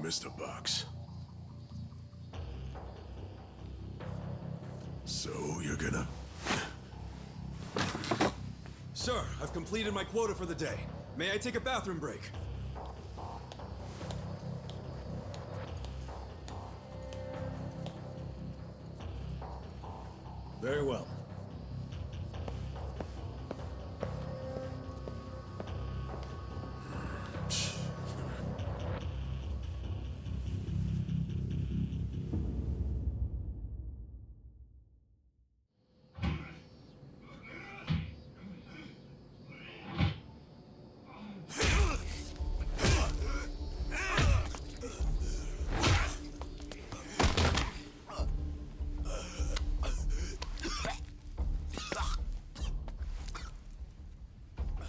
Mr. Box. So, you're gonna... Sir, I've completed my quota for the day. May I take a bathroom break? Very well.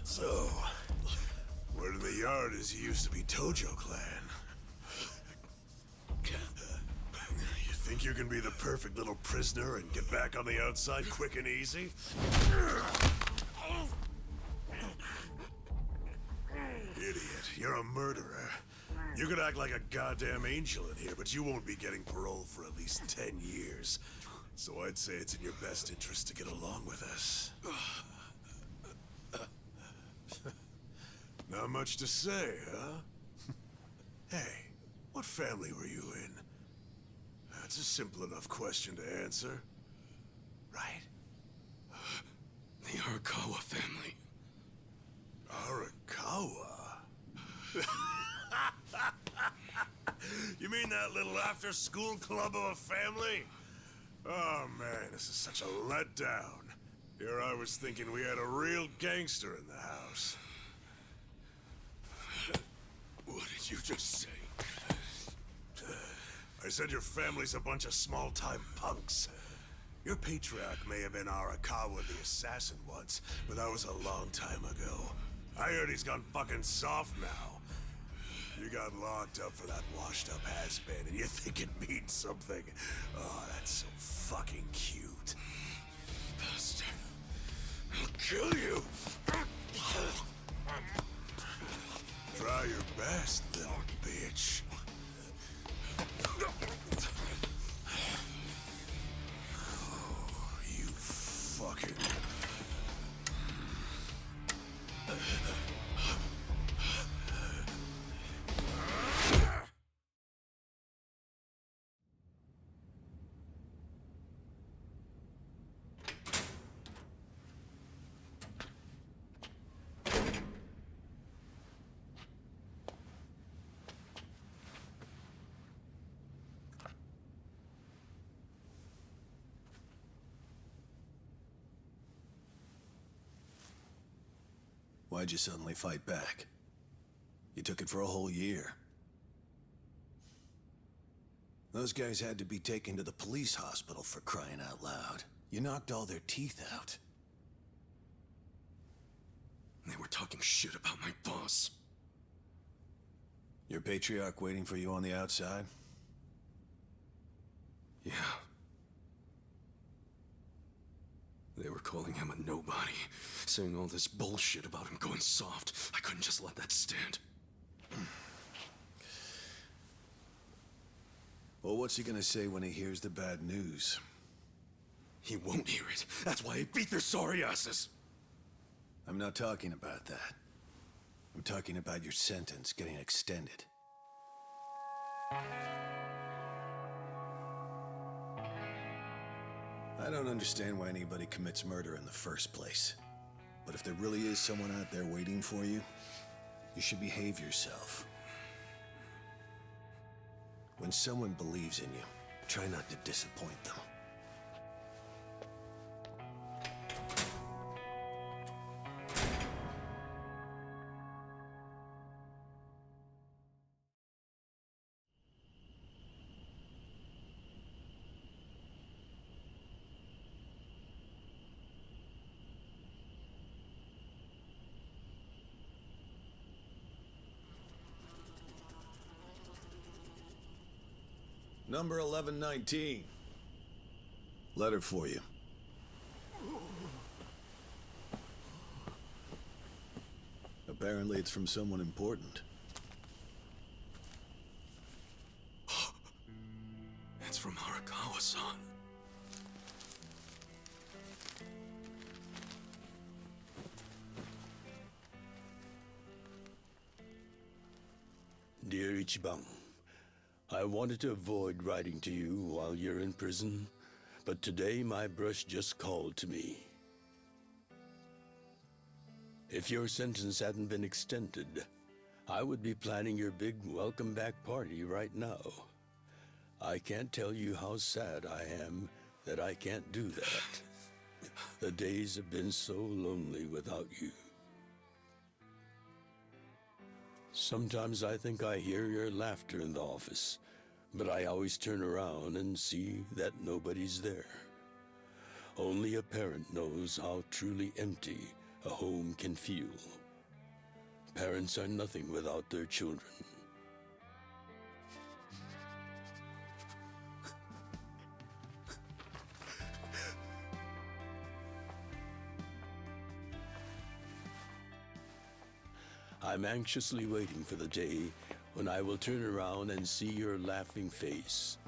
So, word in the yard is you used to be Tojo Clan. You think you can be the perfect little prisoner and get back on the outside quick and easy? Idiot, you're a murderer. You could act like a goddamn angel in here, but you won't be getting parole for at least 10 years. So I'd say it's in your best interest to get along with us. Not much to say, huh? Hey, what family were you in? That's a simple enough question to answer. Right? The Arakawa family. Arakawa? You mean that little after-school club of a family? Oh man, this is such a letdown. Here I was thinking we had a real gangster in the house. What did you just say? I said your family's a bunch of small-time punks. Your patriarch may have been Arakawa the assassin once, but that was a long time ago. I heard he's gone fucking soft now. You got locked up for that washed-up has-been, and you think it means something. Oh, that's so fucking cute. Bastard. I'll kill you! Try your best, little bitch. Oh, you fucking... Why'd you suddenly fight back? You took it for a whole year. Those guys had to be taken to the police hospital for crying out loud. You knocked all their teeth out. They were talking shit about my boss. Your patriarch waiting for you on the outside? Yeah. They were calling him a nobody, saying all this bullshit about him going soft. I couldn't just let that stand. Well, what's he gonna say when he hears the bad news? He won't hear it. That's why I beat their sorry asses. I'm not talking about that. I'm talking about your sentence getting extended. I don't understand why anybody commits murder in the first place. But if there really is someone out there waiting for you, you should behave yourself. When someone believes in you, try not to disappoint them. Number 1119. Letter for you. Apparently it's from someone important. It's from Arakawa-san. Dear Ichiban, I wanted to avoid writing to you while you're in prison, but today my brush just called to me. If your sentence hadn't been extended, I would be planning your big welcome back party right now. I can't tell you how sad I am that I can't do that. The days have been so lonely without you. Sometimes I think I hear your laughter in the office, but I always turn around and see that nobody's there. Only a parent knows how truly empty a home can feel. Parents are nothing without their children. I'm anxiously waiting for the day when I will turn around and see your laughing face.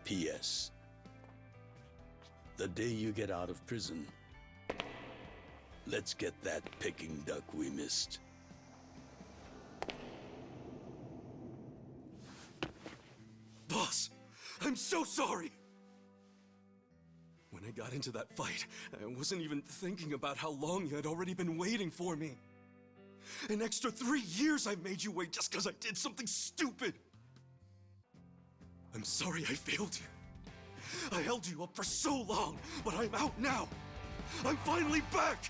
P.S. The day you get out of prison, let's get that Peking duck we missed. Boss, I'm so sorry! When I got into that fight, I wasn't even thinking about how long you had already been waiting for me. An extra 3 years I made you wait just because I did something stupid! I'm sorry I failed you. I held you up for so long, but I'm out now! I'm finally back!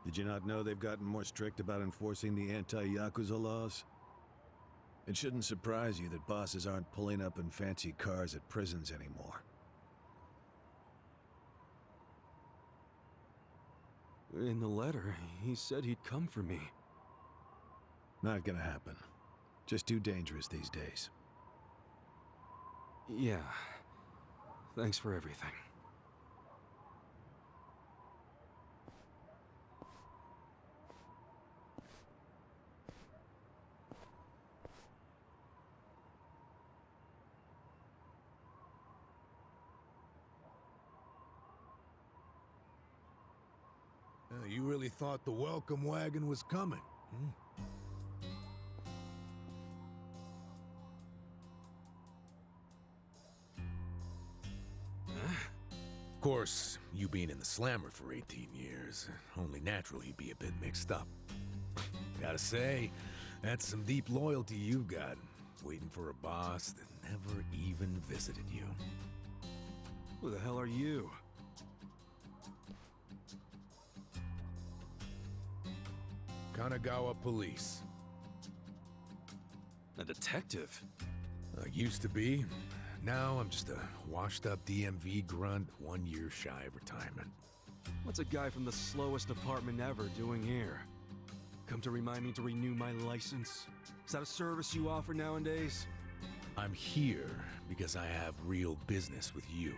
Did you not know they've gotten more strict about enforcing the anti-Yakuza laws? It shouldn't surprise you that bosses aren't pulling up in fancy cars at prisons anymore. In the letter, he said he'd come for me. Not gonna happen. Just too dangerous these days. Yeah. Thanks for everything. You really thought the welcome wagon was coming, hmm? Of course, you being in the slammer for 18 years, only natural you'd be a bit mixed up. Gotta say, that's some deep loyalty you've got, waiting for a boss that never even visited you. Who the hell are you? Kanagawa Police. A detective? Used to be. Now I'm just a washed-up DMV grunt 1 year shy of retirement. What's a guy from the slowest department ever doing here? Come to remind me to renew my license? Is that a service you offer nowadays? I'm here because I have real business with you.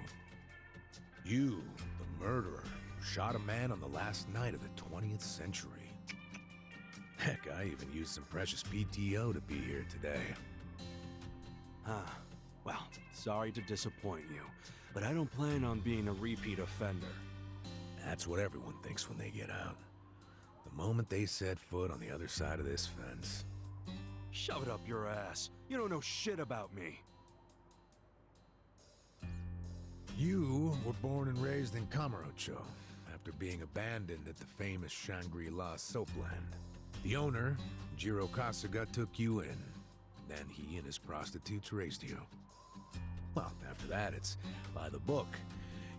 You, the murderer, shot a man on the last night of the 20th century. Heck, I even used some precious PTO to be here today. Huh. Well, sorry to disappoint you, but I don't plan on being a repeat offender. That's what everyone thinks when they get out. The moment they set foot on the other side of this fence. Shove it up your ass. You don't know shit about me. You were born and raised in Kamurocho, after being abandoned at the famous Shangri-La soapland. The owner, Jiro Kasuga, took you in. Then he and his prostitutes raised you. Well, after that, it's by the book.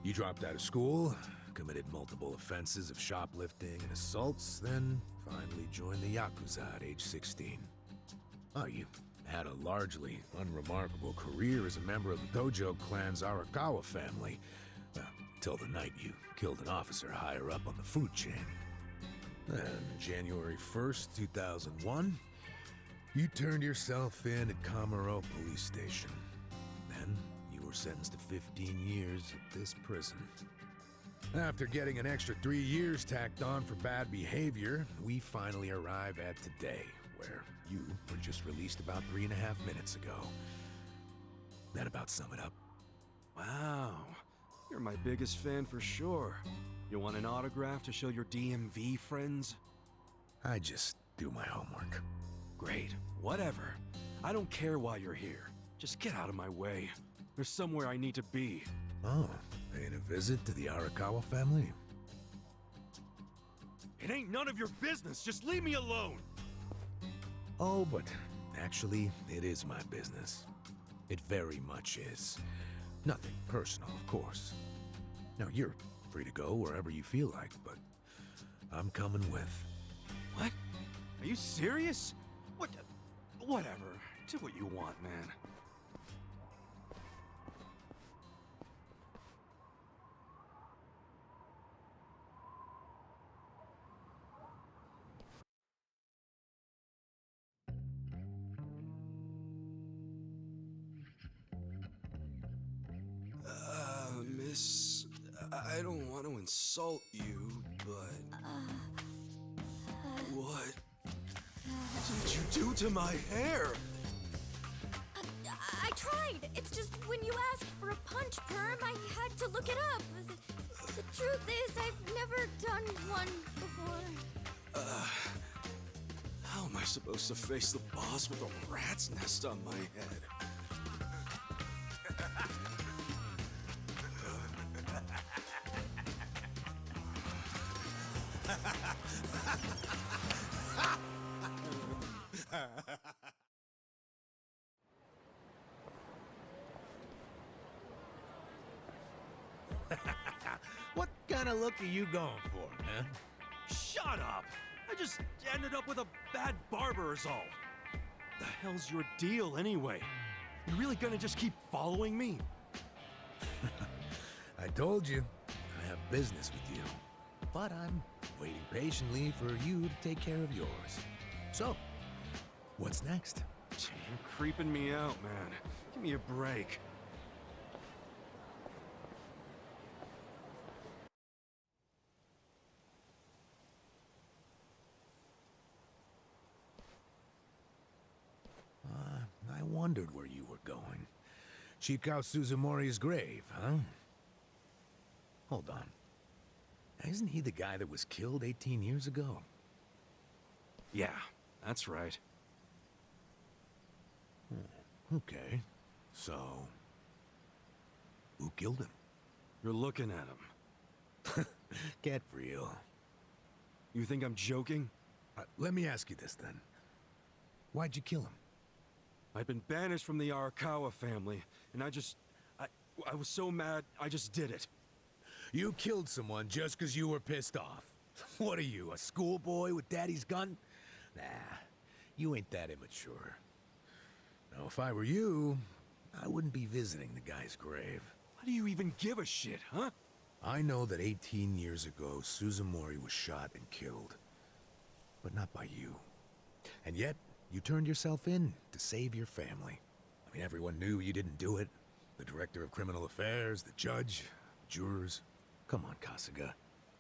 You dropped out of school, committed multiple offenses of shoplifting and assaults, then finally joined the Yakuza at age 16. Oh, you had a largely unremarkable career as a member of the Dojo clan's Arakawa family, till the night you killed an officer higher up on the food chain. Then, January 1st, 2001, you turned yourself in at Kamaro Police Station. Then, you were sentenced to 15 years at this prison. After getting an extra 3 years tacked on for bad behavior, we finally arrive at today, where you were just released about 3.5 minutes ago. That about sum it up. Wow, you're my biggest fan for sure. You want an autograph to show your DMV friends? I just do my homework. Great, whatever. I don't care why you're here. Just get out of my way. There's somewhere I need to be. Oh, paying a visit to the Arakawa family? It ain't none of your business. Just leave me alone. Oh, but actually, it is my business. It very much is. Nothing personal, of course. Now, you're free to go wherever you feel like, but I'm coming with. What? Are you serious? What? Whatever. Do what you want, man. Miss, I don't want to insult you, but... What did you do to my hair? I tried. It's just when you asked for a punch perm, I had to look it up. The truth is, I've never done one before. How am I supposed to face the boss with a rat's nest on my head? What kind of look are you going for, man? Shut up! I just ended up with a bad barber is all. The hell's your deal anyway? You really gonna just keep following me? I told you, I have business with you. But I'm waiting patiently for you to take care of yours. So, what's next? You're creeping me out, man. Give me a break. I wondered where you were going. Chikao Suzumori's grave, huh? Hold on. Isn't he the guy that was killed 18 years ago? Yeah, that's right. Okay. So, who killed him? You're looking at him. Get real. You think I'm joking? Let me ask you this then. Why'd you kill him? I've been banished from the Arakawa family, and I was so mad, I just did it. You killed someone just because you were pissed off. What are you, a schoolboy with daddy's gun? Nah, you ain't that immature. Now, if I were you, I wouldn't be visiting the guy's grave. Why do you even give a shit, huh? I know that 18 years ago, Suzumori was shot and killed. But not by you. And yet, you turned yourself in to save your family. I mean, everyone knew you didn't do it. The director of criminal affairs, the judge, jurors. Come on, Kasuga.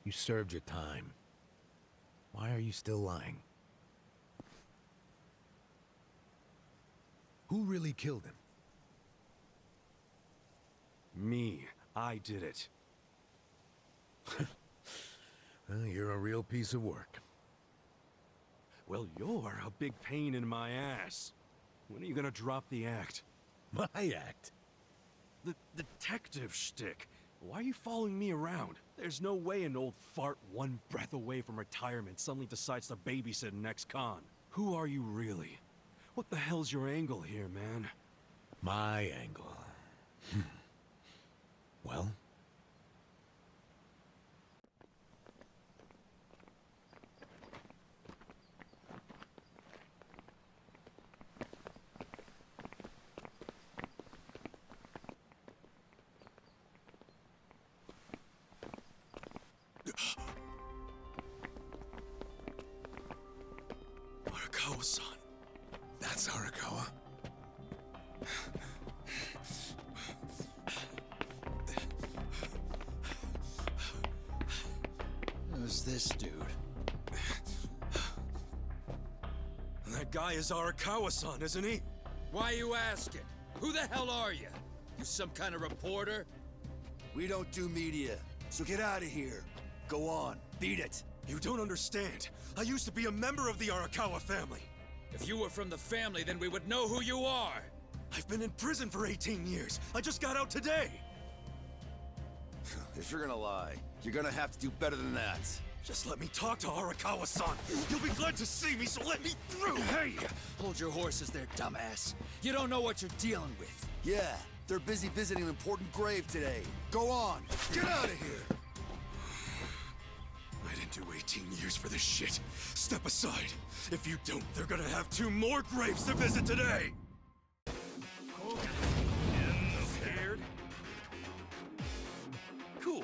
You served your time. Why are you still lying? Who really killed him? Me. I did it. Well, you're a real piece of work. Well, you're a big pain in my ass. When are you gonna drop the act? My act? The detective shtick. Why are you following me around? There's no way an old fart one breath away from retirement suddenly decides to babysit an ex-con. Who are you really? What the hell's your angle here, man? My angle Well? Arakawa-san. That's Arakawa. Who's this dude? That guy is Arakawa-san, isn't he? Why you asking? Who the hell are you? You some kind of reporter? We don't do media, so get out of here. Go on, beat it. You don't understand. I used to be a member of the Arakawa family. If you were from the family, then we would know who you are. I've been in prison for 18 years. I just got out today. If you're gonna lie, you're gonna have to do better than that. Just let me talk to Arakawa-san. You'll be glad to see me, so let me through. Hey! Hold your horses there, dumbass. You don't know what you're dealing with. Yeah, they're busy visiting an important grave today. Go on, get out of here! I didn't do 18 years for this shit. Step aside. If you don't, they're gonna have 2 more graves to visit today. Scared? Cool.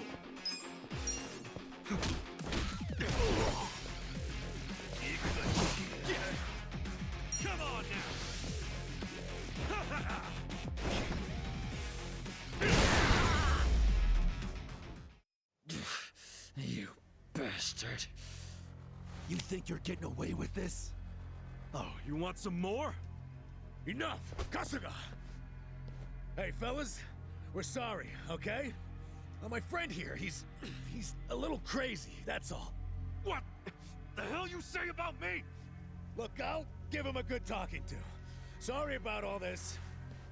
Come on now! You bastard. You think you're getting away with this? Oh, you want some more? Enough! Kasuga! Hey, fellas, we're sorry, okay? My friend here, he's a little crazy, that's all. What the hell you say about me? Look, I'll give him a good talking to. Sorry about all this.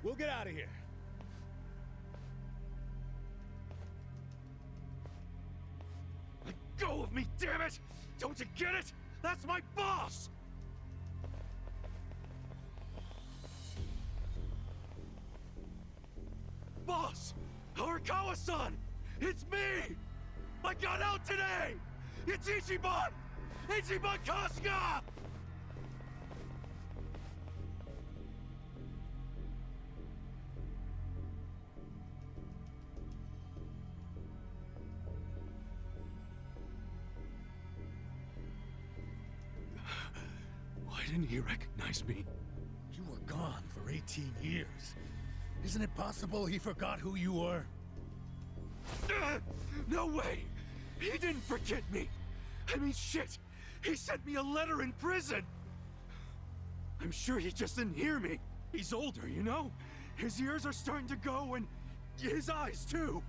We'll get out of here. Let go of me, damn it! Don't you get it? That's my boss! Boss! Arakawa-san! It's me! I got out today! It's Ichiban! Ichiban Kasuga! Why didn't he recognize me? You were gone for 18 years. Isn't it possible he forgot who you were? No way! He didn't forget me! I mean, shit! He sent me a letter in prison! I'm sure he just didn't hear me. He's older, you know? His ears are starting to go, and his eyes, too.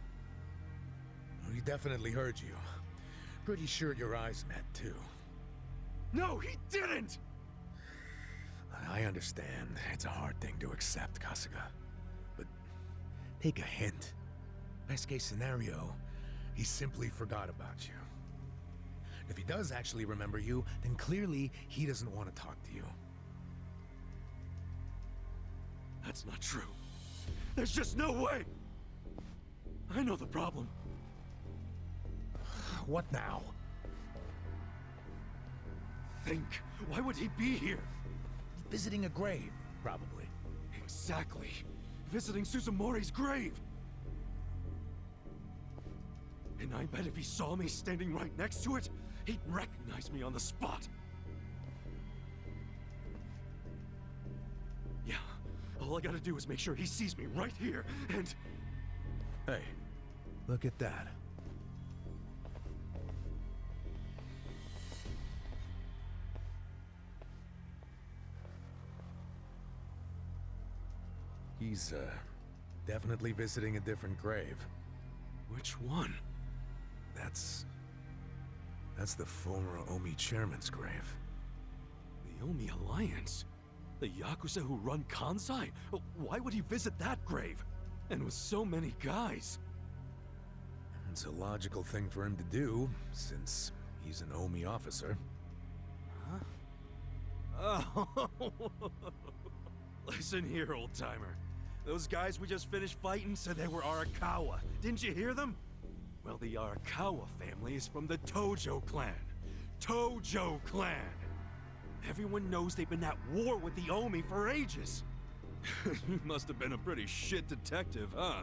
He definitely heard you. Pretty sure your eyes met, too. No, he didn't! I understand. It's a hard thing to accept, Kasuga. But take a hint. Best case scenario, he simply forgot about you. If he does actually remember you, then clearly he doesn't want to talk to you. That's not true. There's just no way! I know the problem. What now? Think. Why would he be here? Visiting a grave, probably. Exactly. Visiting Suzumori's grave. And I bet if he saw me standing right next to it, he'd recognize me on the spot. Yeah, all I gotta do is make sure he sees me right here, and... Hey, look at that. He's, definitely visiting a different grave. Which one? That's the former Omi chairman's grave. The Omi Alliance? The Yakuza who run Kansai? Why would he visit that grave? And with so many guys? It's a logical thing for him to do, since he's an Omi officer. Huh? Oh. Listen here, old-timer. Those guys we just finished fighting said they were Arakawa. Didn't you hear them? Well, the Arakawa family is from the Tojo clan. Tojo clan! Everyone knows they've been at war with the Omi for ages. You must have been a pretty shit detective, huh?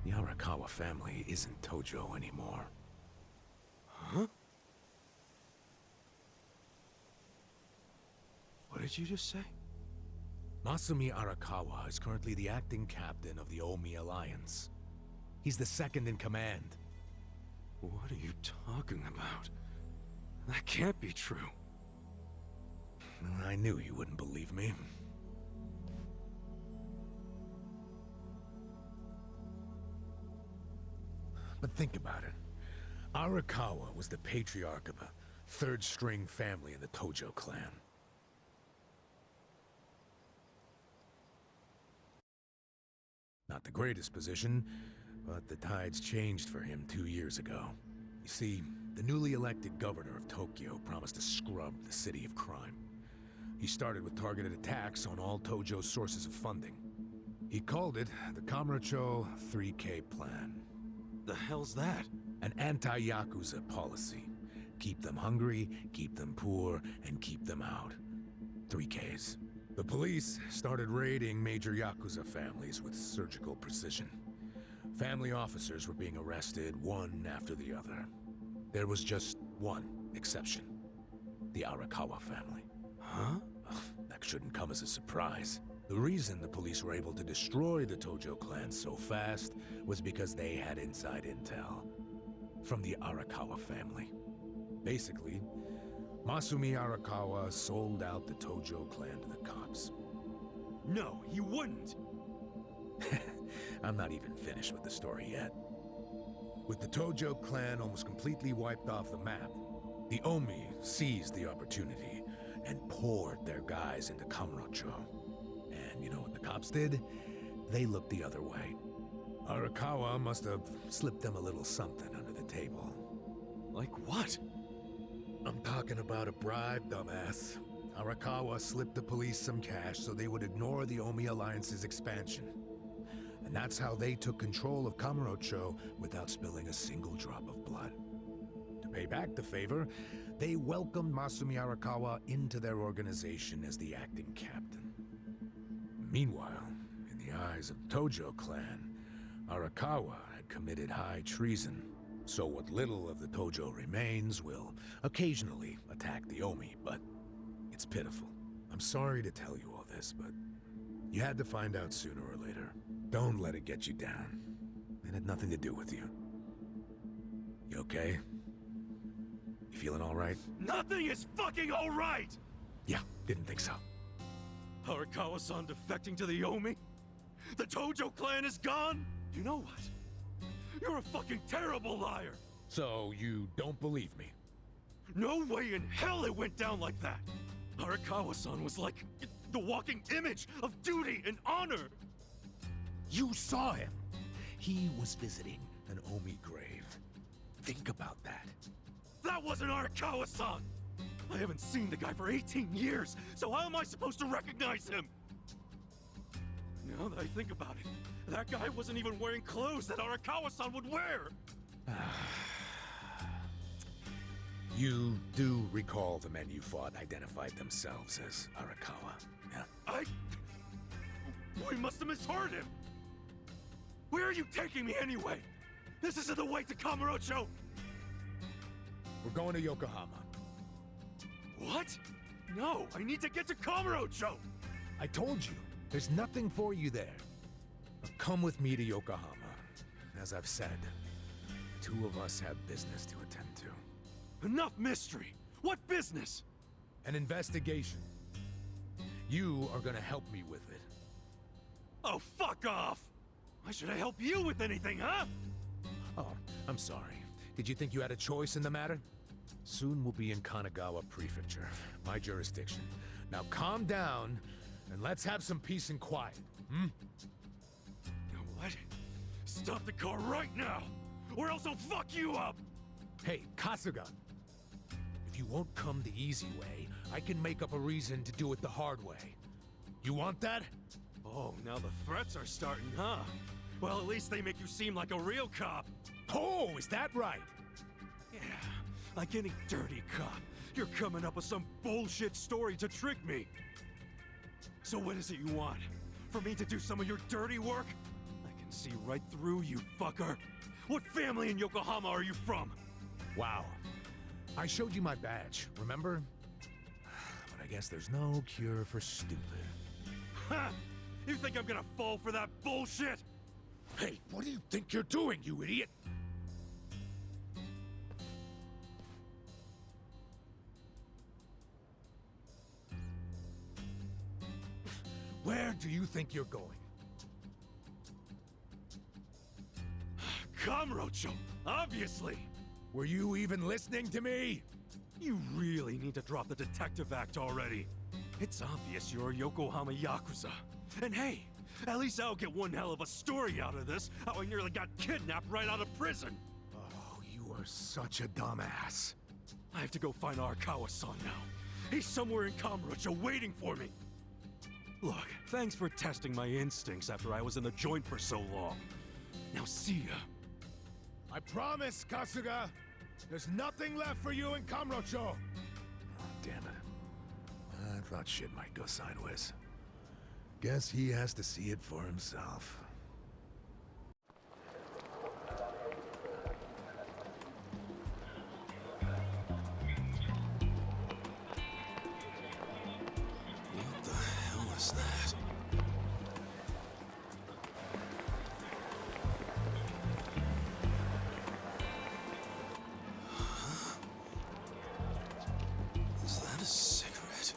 The Arakawa family isn't Tojo anymore. Huh? What did you just say? Masumi Arakawa is currently the acting captain of the Omi Alliance. He's the second in command. What are you talking about? That can't be true. I knew you wouldn't believe me. But think about it. Arakawa was the patriarch of a third-string family in the Tojo clan. Not the greatest position, but the tides changed for him 2 years ago. You see, the newly elected governor of Tokyo promised to scrub the city of crime. He started with targeted attacks on all Tojo's sources of funding. He called it the Kamurocho 3K Plan. The hell's that? An anti-Yakuza policy. Keep them hungry, keep them poor, and keep them out. 3Ks. The police started raiding major Yakuza families with surgical precision. Family officers were being arrested one after the other. There was just one exception. The Arakawa family. Huh? That shouldn't come as a surprise. The reason the police were able to destroy the Tojo clan so fast was because they had inside intel from the Arakawa family. Basically, Masumi Arakawa sold out the Tojo clan to the cops. No, he wouldn't! I'm not even finished with the story yet. With the Tojo clan almost completely wiped off the map, the Omi seized the opportunity and poured their guys into Kamurocho. And you know what the cops did? They looked the other way. Arakawa must have slipped them a little something under the table. Like what? I'm talking about a bribe, dumbass. Arakawa slipped the police some cash so they would ignore the Omi Alliance's expansion. And that's how they took control of Kamurocho without spilling a single drop of blood. To pay back the favor, they welcomed Masumi Arakawa into their organization as the acting captain. Meanwhile, in the eyes of the Tojo clan, Arakawa had committed high treason. So what little of the Tojo remains will occasionally attack the Omi, but it's pitiful. I'm sorry to tell you all this, but you had to find out sooner or later. Don't let it get you down. It had nothing to do with you. You okay? You feeling all right? Nothing is fucking alright! Yeah, didn't think so. Arakawa-san defecting to the Omi? The Tojo clan is gone? You know what? You're a fucking terrible liar! So you don't believe me? No way in hell it went down like that! Arakawa-san was like the walking image of duty and honor! You saw him! He was visiting an Omi grave. Think about that. That wasn't Arakawa-san! I haven't seen the guy for 18 years, so how am I supposed to recognize him? Now that I think about it, that guy wasn't even wearing clothes that Arakawa-san would wear! You do recall the men you fought identified themselves as Arakawa, yeah? We must have misheard him! Where are you taking me anyway? This isn't the way to Kamurocho! We're going to Yokohama. What? No, I need to get to Kamurocho! I told you, there's nothing for you there. Now come with me to Yokohama. As I've said, the two of us have business to attend to. Enough mystery! What business? An investigation. You are gonna help me with it. Oh, fuck off! Why should I help you with anything, huh? Oh, I'm sorry. Did you think you had a choice in the matter? Soon we'll be in Kanagawa Prefecture, my jurisdiction. Now calm down, and let's have some peace and quiet, hmm? What? Stop the car right now, or else I'll fuck you up! Hey, Kasuga. If you won't come the easy way, I can make up a reason to do it the hard way. You want that? Oh, now the threats are starting, huh? Well, at least they make you seem like a real cop. Oh, is that right? Yeah, like any dirty cop, you're coming up with some bullshit story to trick me. So what is it you want? For me to do some of your dirty work? I can see right through you, fucker. What family in Yokohama are you from? Wow. I showed you my badge, remember? But I guess there's no cure for stupid. Ha! You think I'm gonna fall for that bullshit? Hey, what do you think you're doing, you idiot? Where do you think you're going? Kamurocho, obviously! Were you even listening to me? You really need to drop the detective act already. It's obvious you're a Yokohama Yakuza. And hey, at least I'll get one hell of a story out of this, how I nearly got kidnapped right out of prison. Oh, you are such a dumbass. I have to go find Arakawa-san now. He's somewhere in Kamurocho waiting for me. Look, thanks for testing my instincts after I was in the joint for so long. Now see ya. I promise, Kasuga. There's nothing left for you in Kamurocho. Oh, damn it. I thought shit might go sideways. Guess he has to see it for himself. What the hell is that? Is that a cigarette?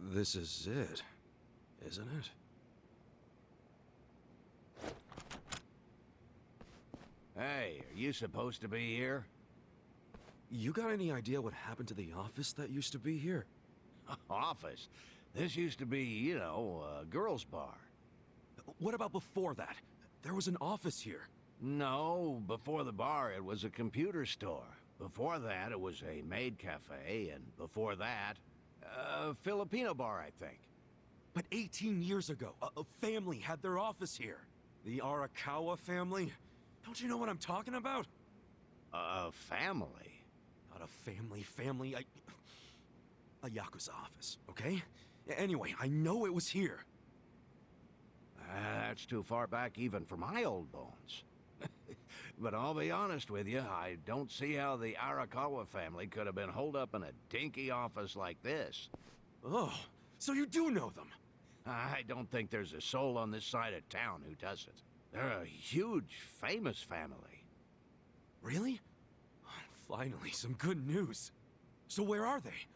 This is it, isn't it? Hey, are you supposed to be here? You got any idea what happened to the office that used to be here? Office? This used to be, you know, a girls' bar. What about before that? There was an office here. No, before the bar, it was a computer store. Before that, it was a maid cafe, and before that, a Filipino bar, I think. But 18 years ago, a family had their office here. The Arakawa family? Don't you know what I'm talking about? A family? Not a family, a Yakuza office, okay? Anyway, I know it was here. That's too far back even for my old bones. But I'll be honest with you, I don't see how the Arakawa family could have been holed up in a dinky office like this. Oh, so you do know them? I don't think there's a soul on this side of town who doesn't. They're a huge, famous family. Really? Finally, some good news. So where are they?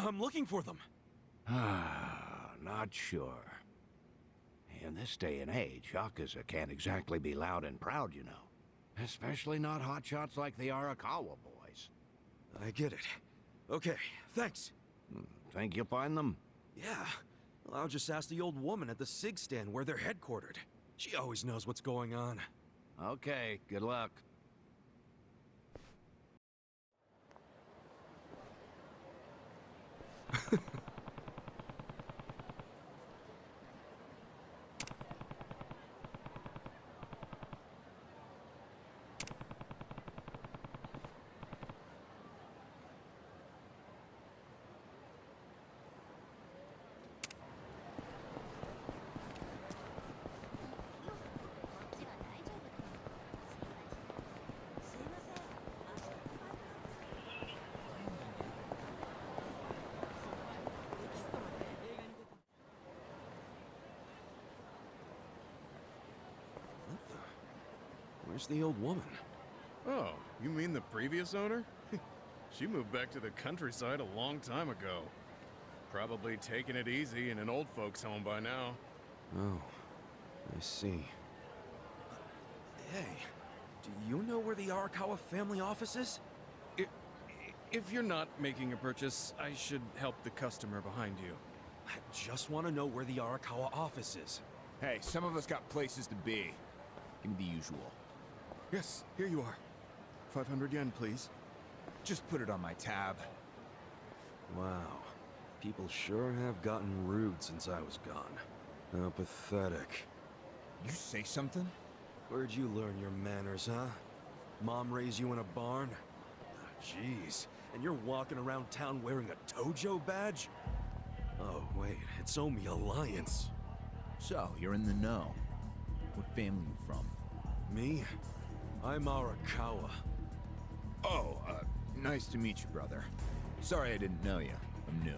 I'm looking for them. Not sure. In this day and age, Yakuza can't exactly be loud and proud, you know. Especially not hotshots like the Arakawa boys. I get it. Okay, thanks. Think you'll find them? Yeah. Well, I'll just ask the old woman at the SIG stand where they're headquartered. She always knows what's going on. Okay, good luck. Where's the old woman? Oh, you mean the previous owner? She moved back to the countryside a long time ago. Probably taking it easy in an old folks' home by now. Oh, I see. Hey, do you know where the Arakawa family office is? If you're not making a purchase, I should help the customer behind you. I just want to know where the Arakawa office is. Hey, some of us got places to be. Give me the usual. Yes, here you are. 500 yen, please. Just put it on my tab. Wow. People sure have gotten rude since I was gone. How pathetic. You say something? Where'd you learn your manners, huh? Mom raised you in a barn? Ah, jeez. And you're walking around town wearing a Tojo badge? Oh, wait, it's Omi Alliance. So, you're in the know. What family you from? Me? I'm Arakawa. Oh, nice to meet you, brother. Sorry I didn't know you. I'm new.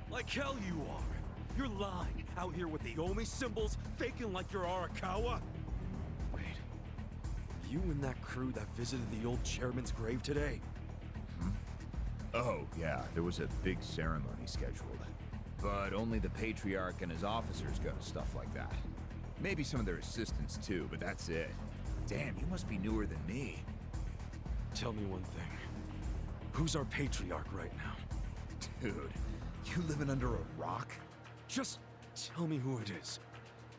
Like hell you are! You're lying, out here with the Omi symbols, faking like you're Arakawa! Wait, were you in that crew that visited the old chairman's grave today? Oh, yeah, there was a big ceremony scheduled. But only the Patriarch and his officers go to stuff like that. Maybe some of their assistants too, but that's it. Damn, you must be newer than me. Tell me one thing. Who's our Patriarch right now? Dude, you living under a rock? Just tell me who it is.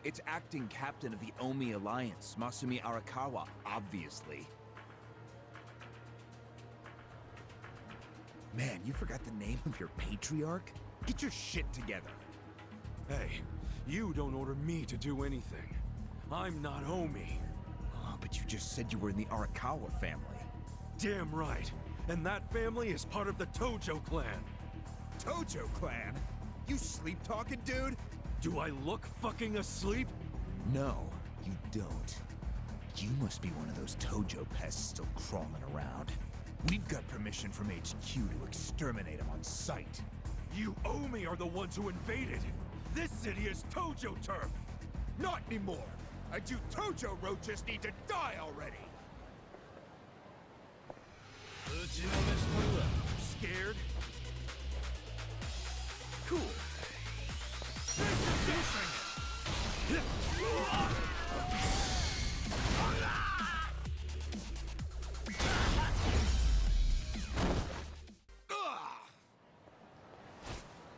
It's acting captain of the Omi Alliance, Masumi Arakawa, obviously. Man, you forgot the name of your Patriarch? Get your shit together. Hey, you don't order me to do anything. I'm not Omi. Oh, but you just said you were in the Arakawa family. Damn right. And that family is part of the Tojo clan. Tojo clan? You sleep-talking, dude? Do I look fucking asleep? No, you don't. You must be one of those Tojo pests still crawling around. We've got permission from HQ to exterminate them on sight. You Omi are the ones who invaded. This city is Tojo turf. Not anymore. I do Tojo roaches need to die already. Scared? Cool.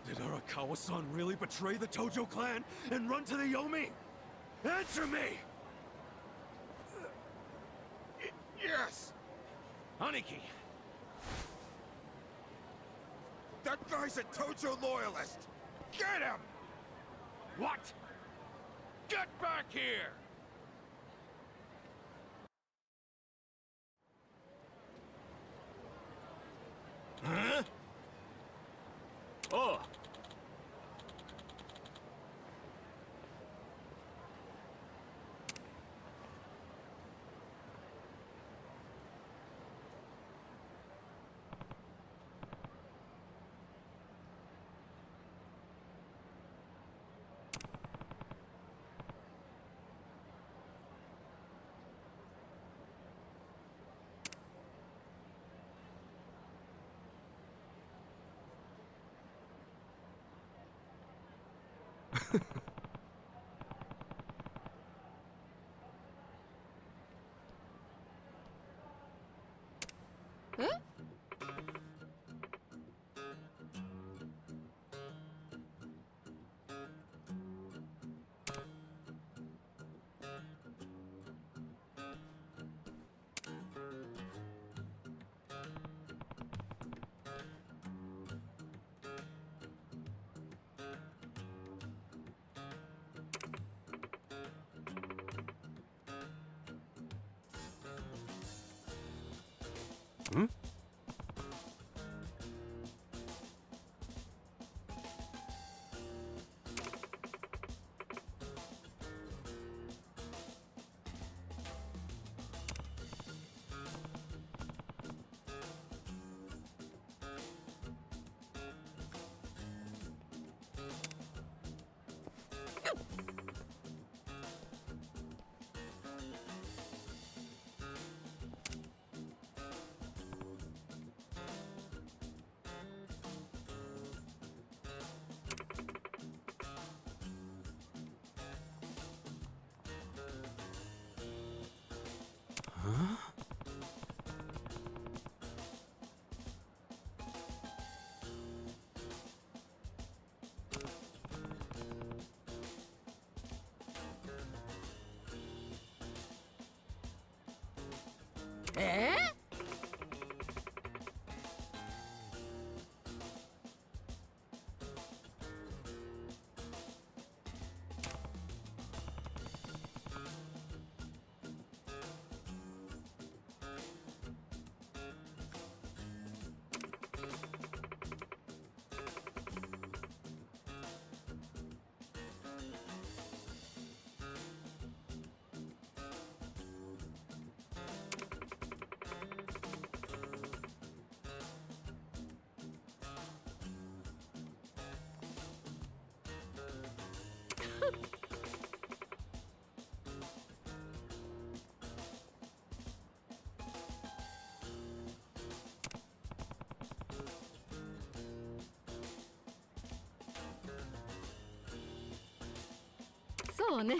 Did Arakawa-san really betray the Tojo clan and run to the Yomi? Answer me! Yes! Aniki! That guy's a Tojo loyalist! Get him! What? Get back here! Huh? Oh! え？そうね。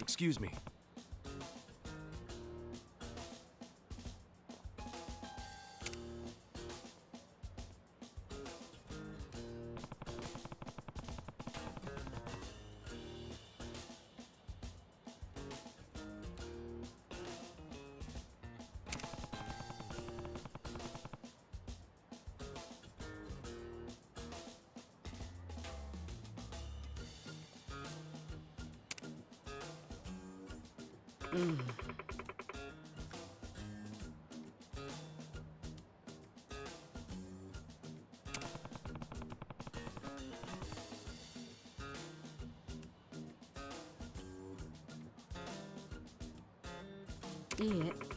Excuse me.いいえ。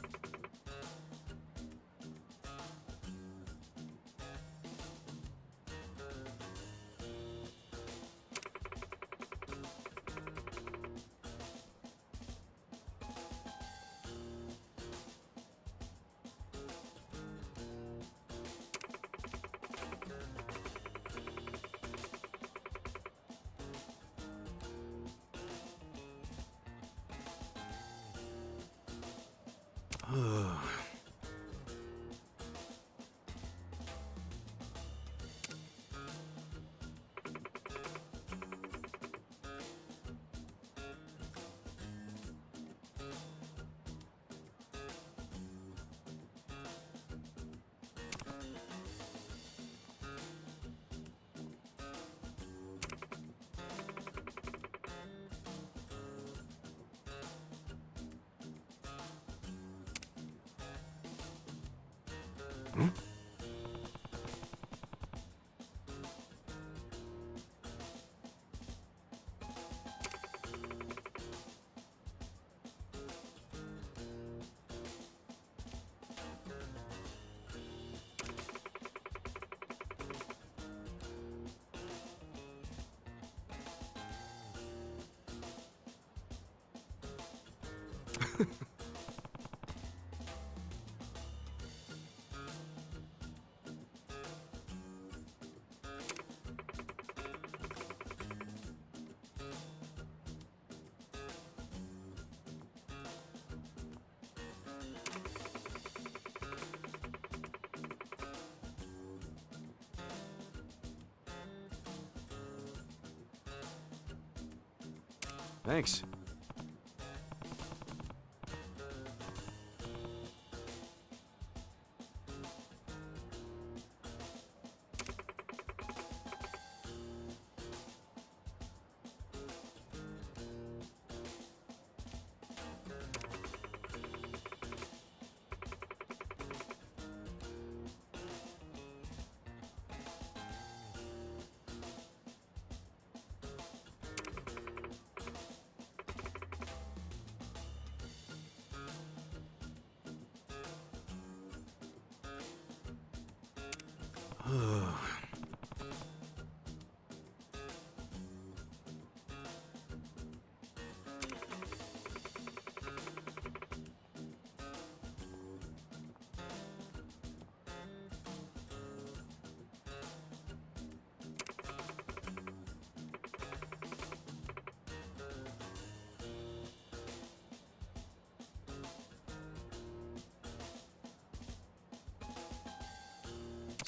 Thanks.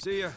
See ya.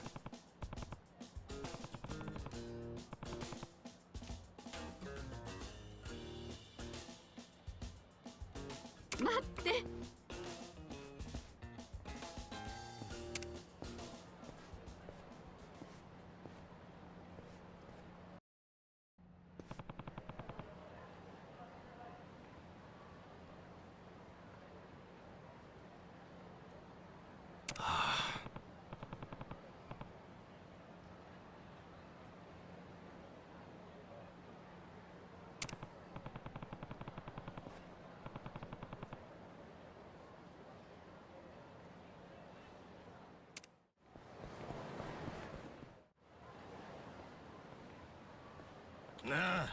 Nah.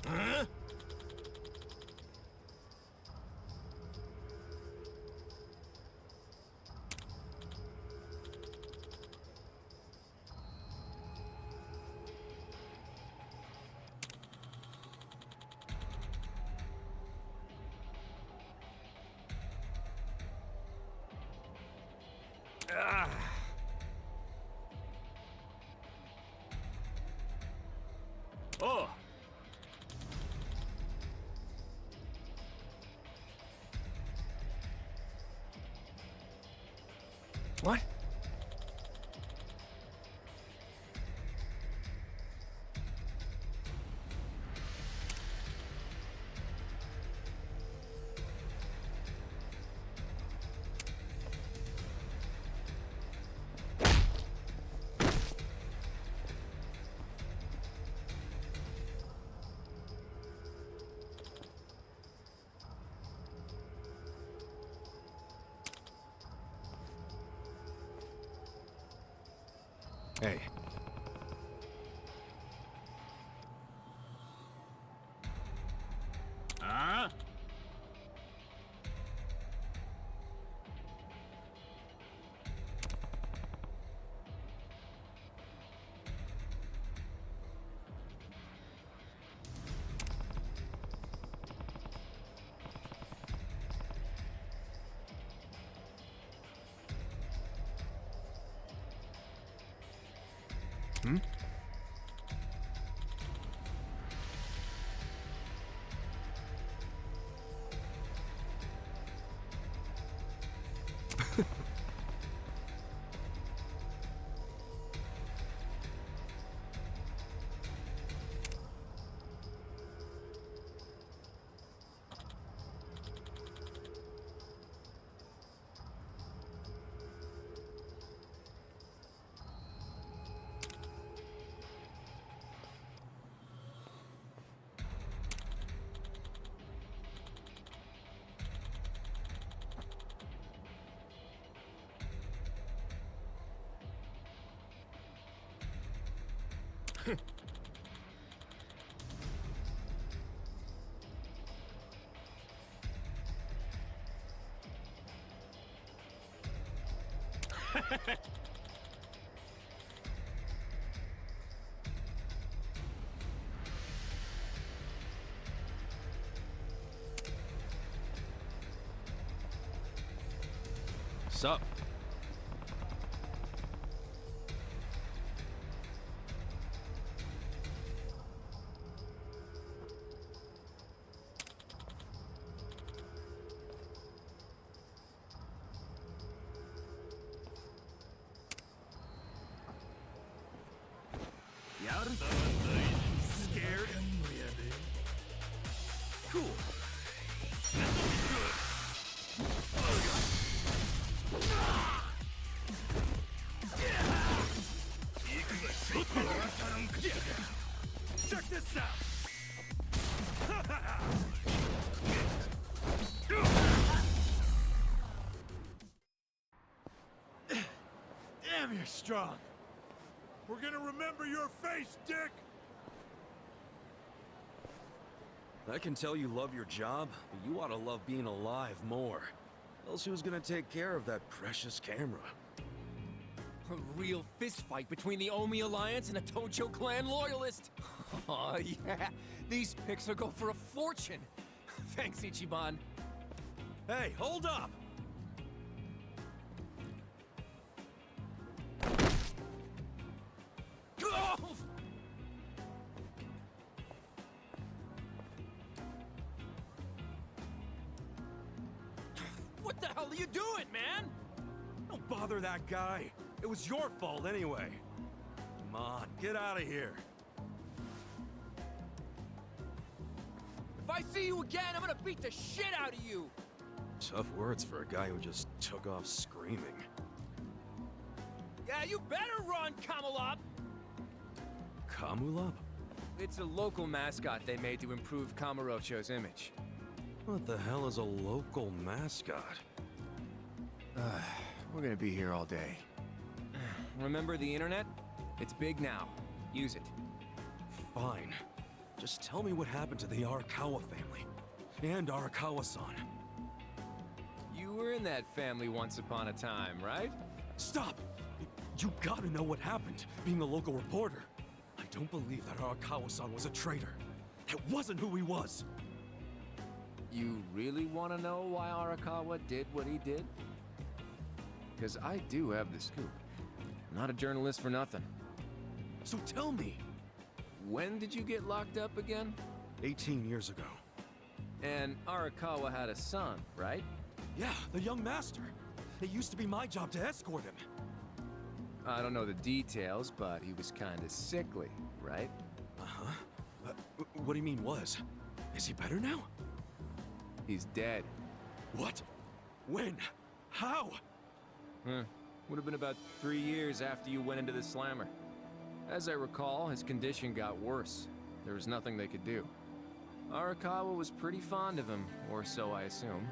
Huh? Ah. Oh. What? Hey. Huh? Hmm? Sup? Scared? Cool. Check this out! Damn, you're strong. We're gonna remember your face, Dick! I can tell you love your job, but you ought to love being alive more. Else who's gonna take care of that precious camera? A real fist fight between the Omi Alliance and a Tojo clan loyalist. Oh yeah, these pics will go for a fortune. Thanks, Ichiban. Hey, hold up! Oh! What the hell are you doing, man? Don't bother that guy. It was your fault anyway. Come on, get out of here. If I see you again, I'm gonna beat the shit out of you. Tough words for a guy who just took off screaming. Yeah, you better run, Kamalop. Kamulop? It's a local mascot they made to improve Kamurocho's image. What the hell is a local mascot? We're gonna be here all day. Remember the internet? It's big now. Use it. Fine. Just tell me what happened to the Arakawa family. And Arakawa-san. You were in that family once upon a time, right? Stop! You gotta know what happened, being a local reporter. I don't believe that Arakawa-san was a traitor. It wasn't who he was. You really want to know why Arakawa did what he did? Because I do have the scoop. I'm not a journalist for nothing. So tell me. When did you get locked up again? 18 years ago. And Arakawa had a son, right? Yeah, the young master. It used to be my job to escort him. I don't know the details, but he was kind of sickly, right? Uh-huh. What do you mean was? Is he better now? He's dead. What? When? How? Would have been about 3 years after you went into the slammer. As I recall, his condition got worse. There was nothing they could do. Arakawa was pretty fond of him, or so I assume.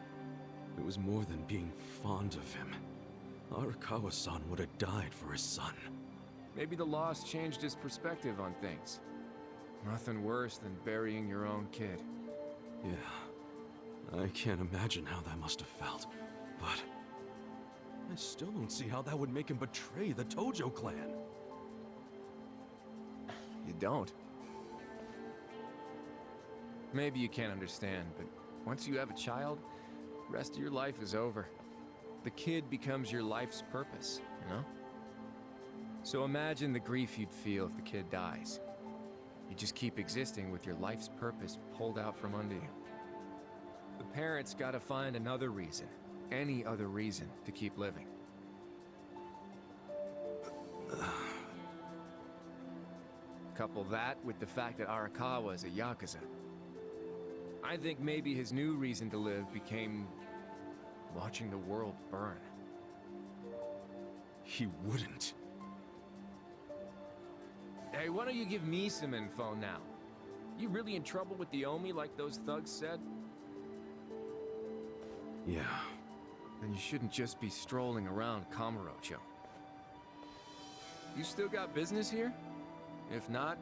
It was more than being fond of him. Arakawa-san would have died for his son. Maybe the loss changed his perspective on things. Nothing worse than burying your own kid. Yeah. I can't imagine how that must have felt. But I still don't see how that would make him betray the Tojo clan. You don't? Maybe you can't understand, but once you have a child, the rest of your life is over. The kid becomes your life's purpose, you know? So imagine the grief you'd feel if the kid dies. You just keep existing with your life's purpose pulled out from under you. The parents gotta find another reason, any other reason, to keep living. Couple that with the fact that Arakawa is a Yakuza. I think maybe his new reason to live became watching the world burn. He wouldn't. Hey, why don't you give me some info now? You really in trouble with the Omi like those thugs said? Yeah. Then you shouldn't just be strolling around Kamurocho. You still got business here? If not,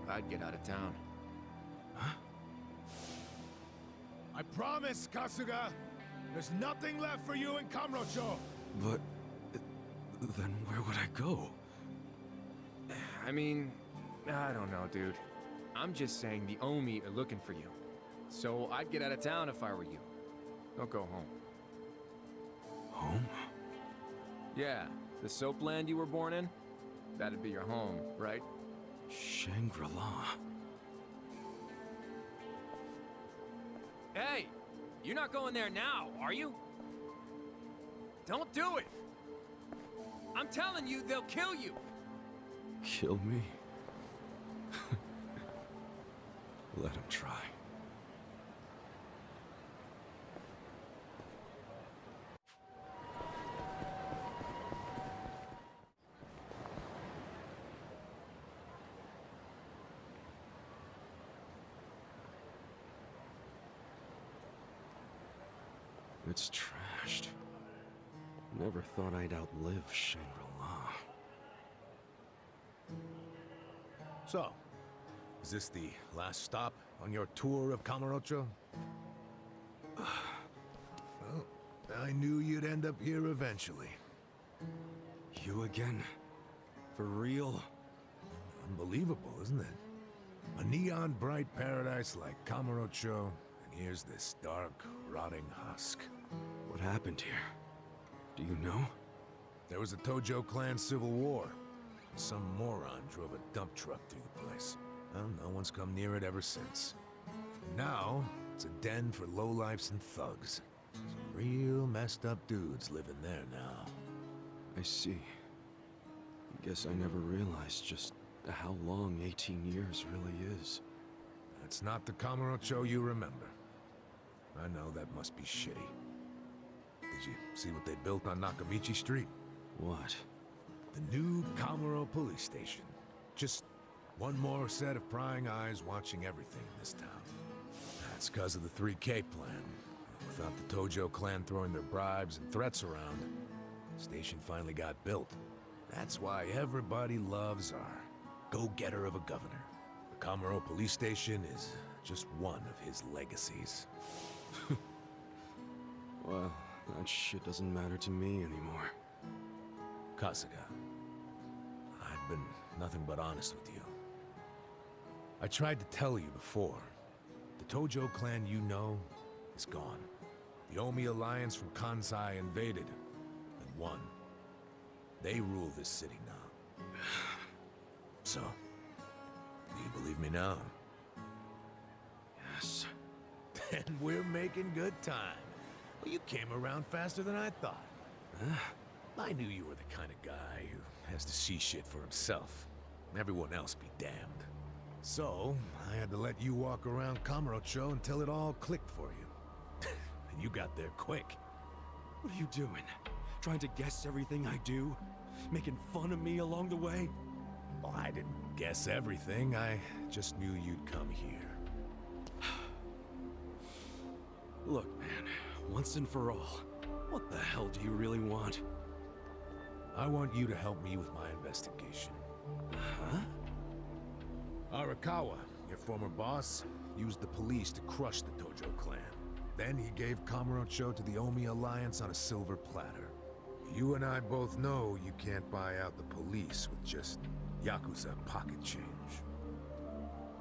I'd get out of town. I promise, Kasuga! There's nothing left for you in Kamurocho! But... then where would I go? I mean, I don't know, dude. I'm just saying the Omi are looking for you. So I'd get out of town if I were you. Don't go home. Home? Yeah, the soap land you were born in? That'd be your home, right? Shangri-La. Hey! You're not going there now, are you? Don't do it! I'm telling you, they'll kill you! Kill me? Let him try. It's trashed. Never thought I'd outlive Shangri-La. So, is this the last stop on your tour of Kamurocho? Well, I knew you'd end up here eventually. You again? For real? Unbelievable, isn't it? A neon bright paradise like Kamurocho, and here's this dark, rotting husk. What happened here? Do you know? There was a Tojo clan civil war. Some moron drove a dump truck through the place. Well, no one's come near it ever since. And now, it's a den for lowlifes and thugs. Some real messed up dudes living there now. I see. Guess I never realized just how long 18 years really is. That's not the Kamurocho you remember. I know that must be shitty. Did you see what they built on Nakamichi Street? What? The new Kamuro police station. Just one more set of prying eyes watching everything in this town. That's because of the 3K plan. Without the Tojo clan throwing their bribes and threats around, the station finally got built. That's why everybody loves our go-getter of a governor. The Kamuro police station is just one of his legacies. Well, that shit doesn't matter to me anymore. Kasuga, I've been nothing but honest with you. I tried to tell you before. The Tojo clan you know is gone. The Omi alliance from Kansai invaded and won. They rule this city now. So, do you believe me now? Yes. Then we're making good time. Well, you came around faster than I thought. I knew you were the kind of guy who has to see shit for himself. Everyone else be damned. So, I had to let you walk around Kamurocho until it all clicked for you. And you got there quick. What are you doing? Trying to guess everything I do? Making fun of me along the way? Well, I didn't guess everything. I just knew you'd come here. Look, man, once and for all, what the hell do you really want? I want you to help me with my investigation. Huh? Arakawa, your former boss, used the police to crush the Tojo clan. Then he gave Kamurocho to the Omi Alliance on a silver platter. You and I both know you can't buy out the police with just Yakuza pocket change.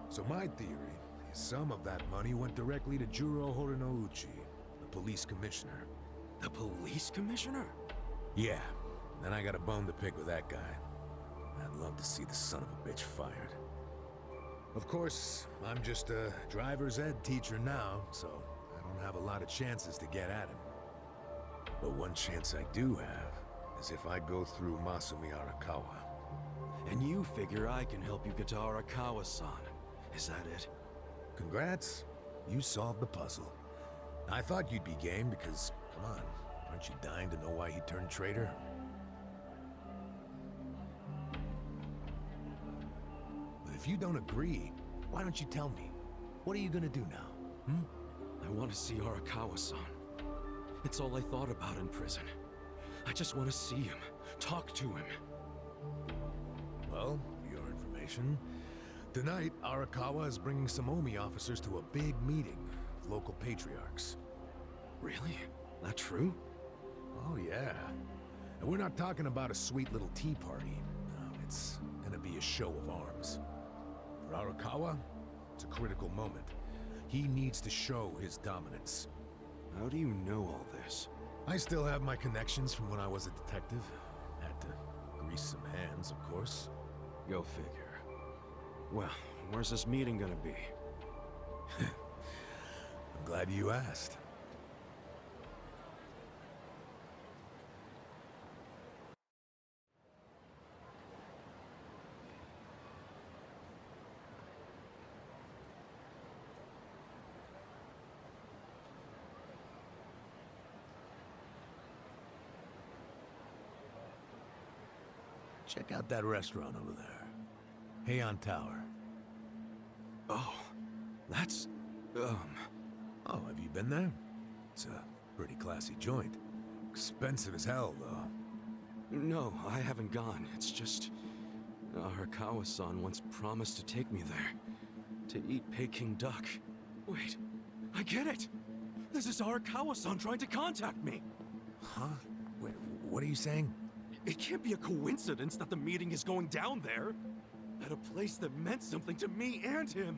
So my theory is some of that money went directly to Juro Horinouchi, the police commissioner. The police commissioner? Yeah, and I got a bone to pick with that guy. I'd love to see the son of a bitch fired. Of course, I'm just a driver's ed teacher now, so I don't have a lot of chances to get at him. But one chance I do have is if I go through Masumi Arakawa. And you figure I can help you get to Arakawa-san. Is that it? Congrats, you solved the puzzle. I thought you'd be game because, come on, aren't you dying to know why he turned traitor? But if you don't agree, why don't you tell me? What are you gonna do now, I want to see Arakawa-san. It's all I thought about in prison. I just want to see him, talk to him. Well, for your information, information. Tonight, Arakawa is bringing some Omi officers to a big meeting with local patriarchs. Really? That true? Oh, yeah. And we're not talking about a sweet little tea party. No, it's gonna be a show of arms. For Arakawa, it's a critical moment. He needs to show his dominance. How do you know all this? I still have my connections from when I was a detective. Had to grease some hands, of course. Go figure. Well, where's this meeting gonna be? I'm glad you asked. Check out that restaurant over there. Heian Tower. Oh, that's... Oh, have you been there? It's a pretty classy joint. Expensive as hell, though. No, I haven't gone. It's just... Arakawa-san once promised to take me there. To eat Peking duck. Wait, I get it! This is Arakawa-san trying to contact me! Huh? Wait, what are you saying? It can't be a coincidence that the meeting is going down there. At a place that meant something to me and him.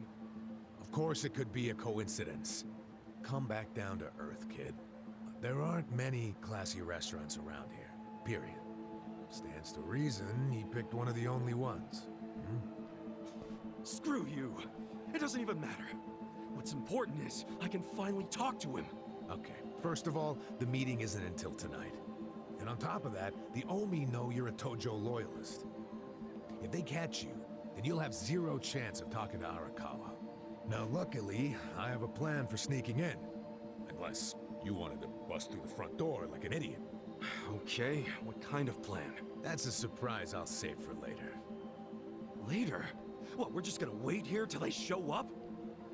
Of course it could be a coincidence. Come back down to earth, kid. There aren't many classy restaurants around here, period. Stands to reason he picked one of the only ones. Screw you. It doesn't even matter. What's important is I can finally talk to him. Okay, first of all, the meeting isn't until tonight. And on top of that, the Omi know you're a Tojo loyalist. If they catch you, then you'll have zero chance of talking to Arakawa. Now, luckily, I have a plan for sneaking in. Unless you wanted to bust through the front door like an idiot. Okay, what kind of plan? That's a surprise I'll save for later. Later? What, we're just gonna wait here till they show up?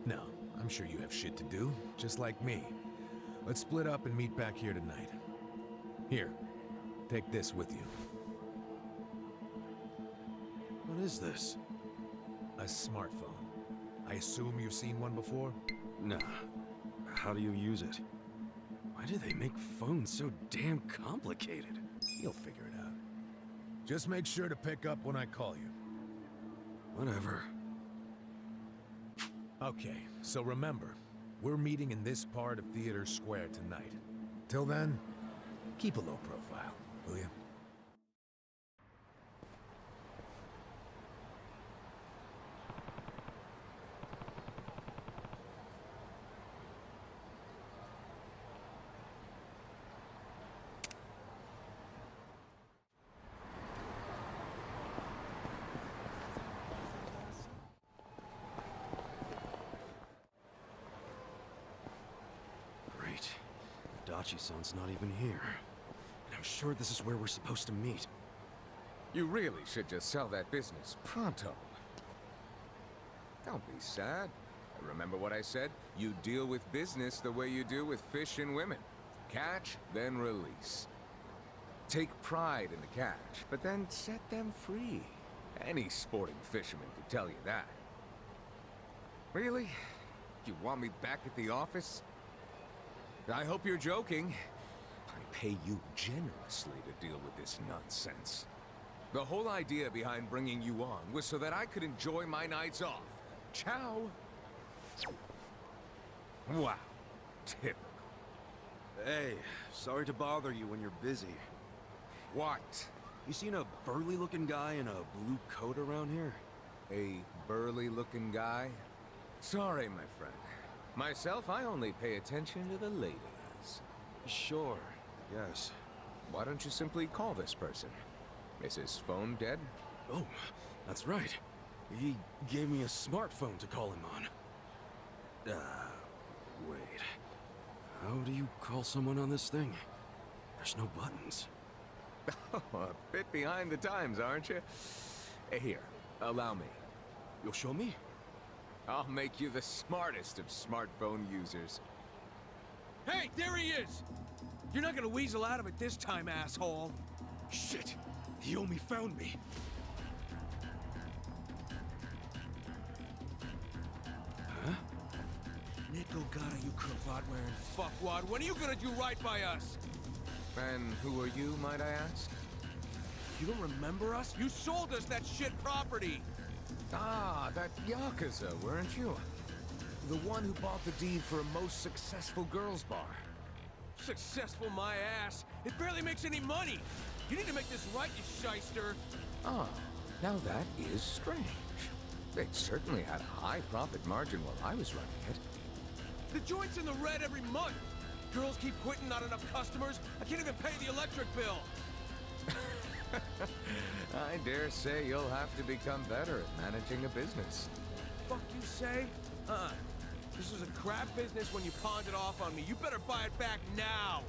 No, I'm sure you have shit to do, just like me. Let's split up and meet back here tonight. Here, take this with you. What is this? A smartphone. I assume you've seen one before? Nah. How do you use it? Why do they make phones so damn complicated? You'll figure it out. Just make sure to pick up when I call you. Whatever. Okay, so remember, we're meeting in this part of Theater Square tonight. Till then, keep a low profile, will you? Great. Dachi-san's not even here. And I'm sure this is where we're supposed to meet. You really should just sell that business pronto. Don't be sad. Remember what I said? You deal with business the way you do with fish and women. Catch, then release. Take pride in the catch, but then set them free. Any sporting fisherman could tell you that. Really? You want me back at the office? I hope you're joking. I pay you generously to deal with this nonsense. The whole idea behind bringing you on was so that I could enjoy my nights off. Ciao. Wow. Typical. Hey, sorry to bother you when you're busy. What? You seen a burly-looking guy in a blue coat around here? A burly-looking guy? Sorry, my friend. Myself, I only pay attention to the ladies. Sure, yes. Why don't you simply call this person? Is his phone dead? Oh, that's right. He gave me a smartphone to call him on. Wait. How do you call someone on this thing? There's no buttons. Oh, a bit behind the times, aren't you? Here, allow me. You'll show me? I'll make you the smartest of smartphone users. Hey, there he is! You're not gonna weasel out of it this time, asshole! Shit! He only found me. Nico Gata, you cravat-wearing fuckwad. When are you gonna do right by us? And who are you, might I ask? You don't remember us? You sold us that shit property! Ah, that Yakuza, weren't you? The one who bought the deed for a most successful girls' bar. Successful my ass! It barely makes any money! You need to make this right, you shyster! Ah, now that is strange. They certainly had a high profit margin while I was running it. The joint's in the red every month! Girls keep quitting, not enough customers. I can't even pay the electric bill! I dare say you'll have to become better at managing a business. Fuck you say? This was a crap business when you pawned it off on me. You better buy it back now!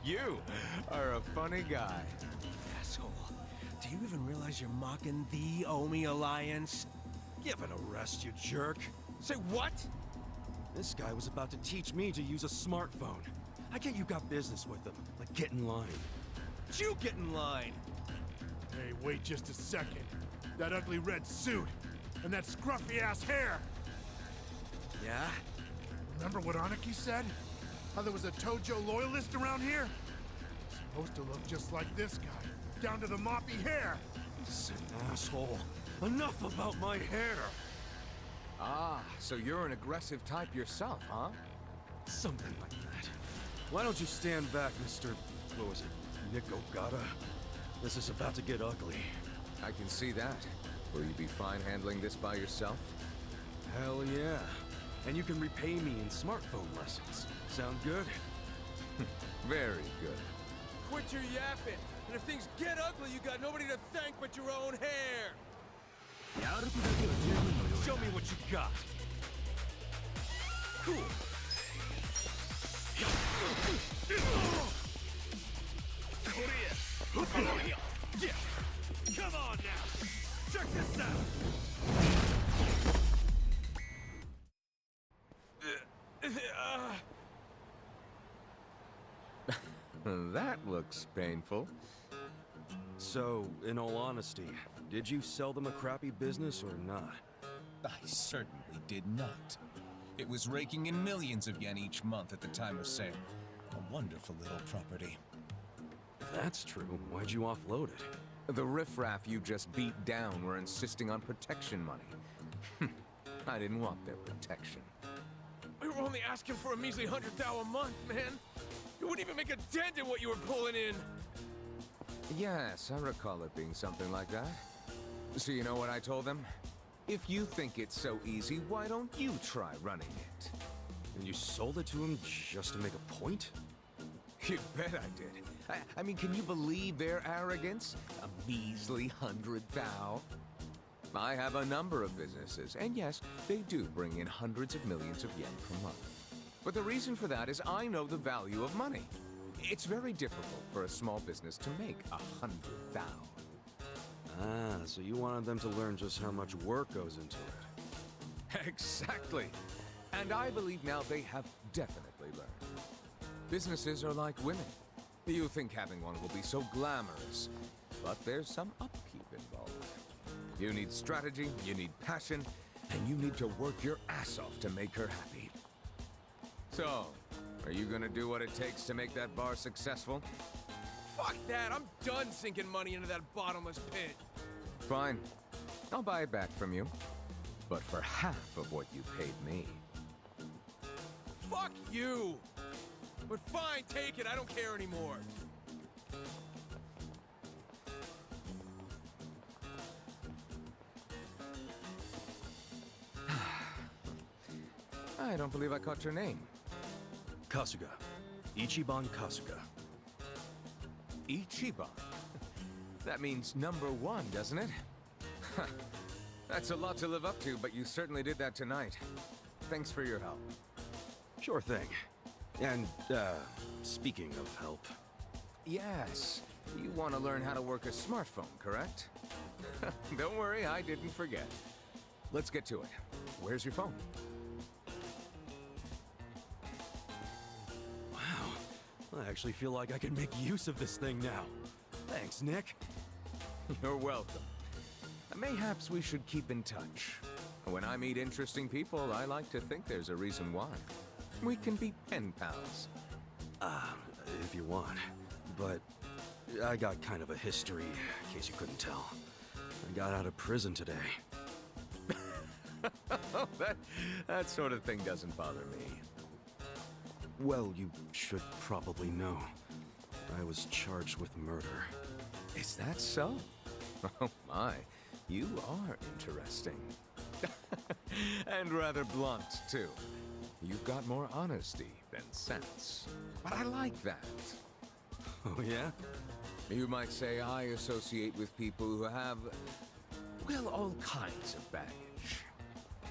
You are a funny guy. Asshole. Do you even realize you're mocking the Omi Alliance? Give it a rest, you jerk. Say what? This guy was about to teach me to use a smartphone. I get you got business with him. Like, get in line. You get in line! Hey, wait just a second. That ugly red suit and that scruffy-ass hair. Yeah? Remember what Aniki said? How there was a Tojo loyalist around here? Supposed to look just like this guy, down to the moppy hair. This is an asshole. Enough about my hair! Ah, so you're an aggressive type yourself, huh? Something like that. Why don't you stand back, Mr. What was it? Nico Gata? This is about to get ugly. I can see that. Will you be fine handling this by yourself? Hell yeah. And you can repay me in smartphone lessons. Sound good? Very good. Quit your yapping. And if things get ugly, you got nobody to thank but your own hair. Show me what you got. Cool. Yeah. Come on now. Check this out. That looks painful. So, in all honesty, did you sell them a crappy business or not? I certainly did not. It was raking in millions of yen each month at the time of sale. A wonderful little property. If that's true, why'd you offload it? The riffraff you just beat down were insisting on protection money. I didn't want their protection. We were only asking for a measly 100 thou a month, man. You wouldn't even make a dent in what you were pulling in. Yes, I recall it being something like that. So you know what I told them? If you think it's so easy, why don't you try running it? And you sold it to him just to make a point? You bet I did. I mean, can you believe their arrogance? A measly 100 thou? I have a number of businesses, and yes, they do bring in hundreds of millions of yen per month. But the reason for that is I know the value of money. It's very difficult for a small business to make 100 thou. Ah, so you wanted them to learn just how much work goes into it. Exactly. And I believe now they have definitely learned. Businesses are like women. You think having one will be so glamorous, but there's some upkeep involved. You need strategy, you need passion, and you need to work your ass off to make her happy. So, are you gonna do what it takes to make that bar successful? Fuck that! I'm done sinking money into that bottomless pit. Fine. I'll buy it back from you. But for half of what you paid me. Fuck you! But fine, take it. I don't care anymore. I don't believe I caught your name. Kasuga. Ichiban Kasuga. Ichiban? That means #1, doesn't it? That's a lot to live up to, but you certainly did that tonight. Thanks for your help. Sure thing. And, speaking of help... Yes. You want to learn how to work a smartphone, correct? Don't worry, I didn't forget. Let's get to it. Where's your phone? Wow. I actually feel like I can make use of this thing now. Thanks, Nick. You're welcome. Mayhaps we should keep in touch. When I meet interesting people, I like to think there's a reason why. We can be pen pals. If you want. But I got kind of a history, in case you couldn't tell. I got out of prison today. that sort of thing doesn't bother me. Well, you should probably know. I was charged with murder. Is that so? Oh my, you are interesting. And rather blunt, too. You've got more honesty than sense. But I like that. Oh, yeah? You might say I associate with people who have, well, all kinds of baggage.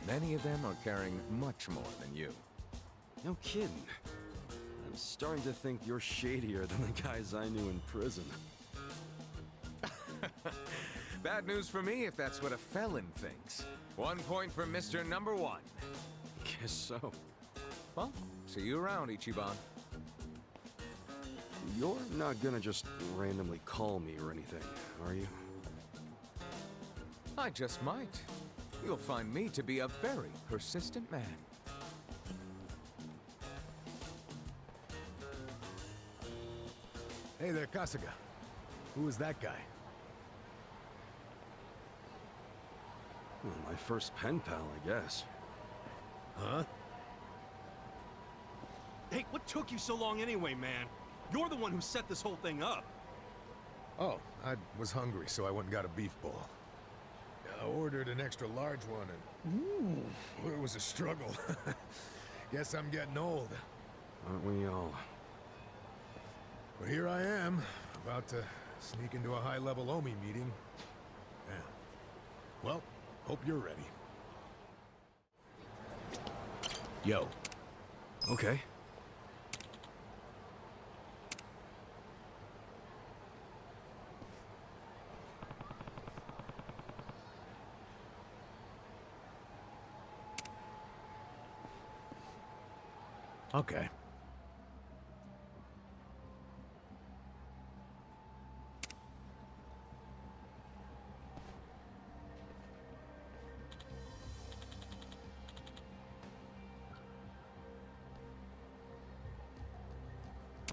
Many of them are carrying much more than you. No kidding. I'm starting to think you're shadier than the guys I knew in prison. Bad news for me if that's what a felon thinks. 1 point for Mr. Number 1. Guess so. Well, see you around, Ichiban. You're not gonna just randomly call me or anything, are you? I just might. You'll find me to be a very persistent man. Hey there, Kasuga. Who is that guy? Well, my first pen pal, I guess. Huh? Hey, what took you so long anyway, man? You're the one who set this whole thing up. Oh, I was hungry, so I went and got a beef bowl. I ordered an extra large one, and it was a struggle. Guess I'm getting old. Aren't we all? But here I am, about to sneak into a high-level OMI meeting. Yeah. Well, hope you're ready. Yo. Okay. Okay.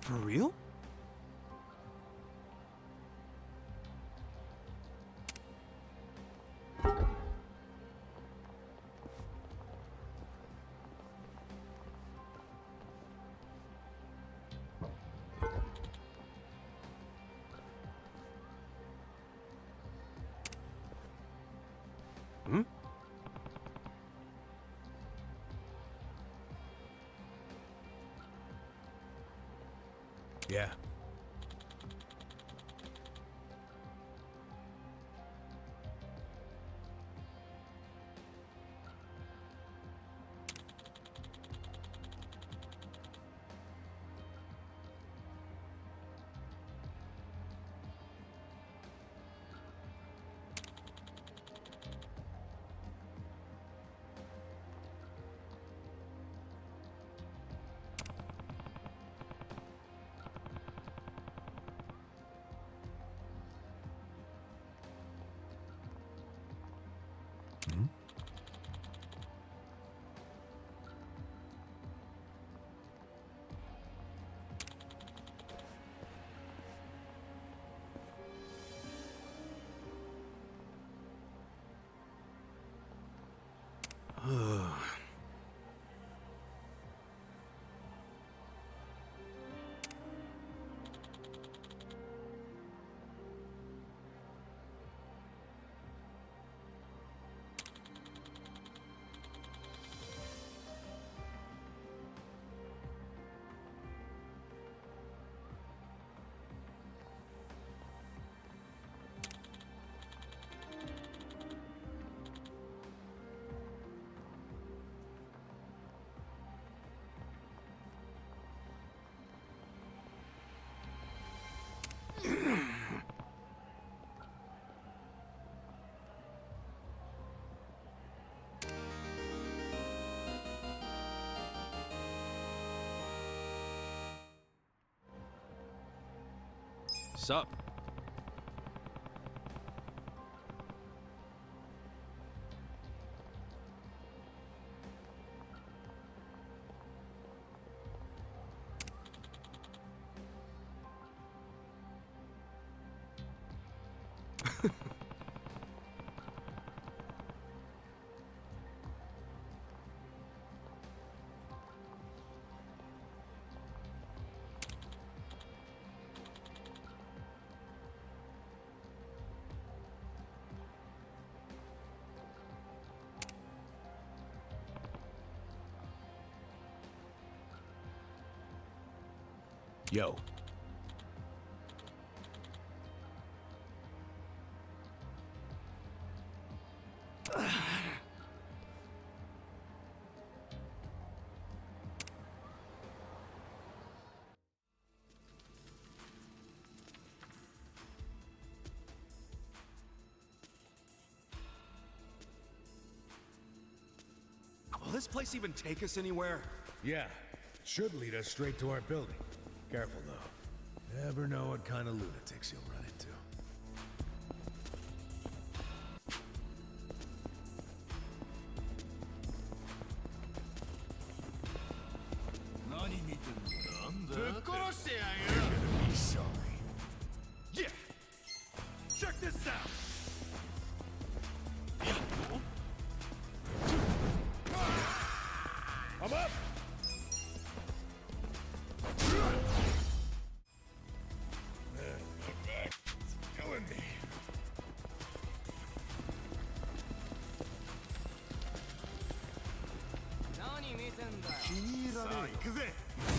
For real? Hmm? Yeah. Sup? Yo. Will this place even take us anywhere? Yeah, should lead us straight to our building. Careful, though. Never know what kind of lunatics you'll run into. Be sorry. Yeah! Check this out! I'm up! It's killing me.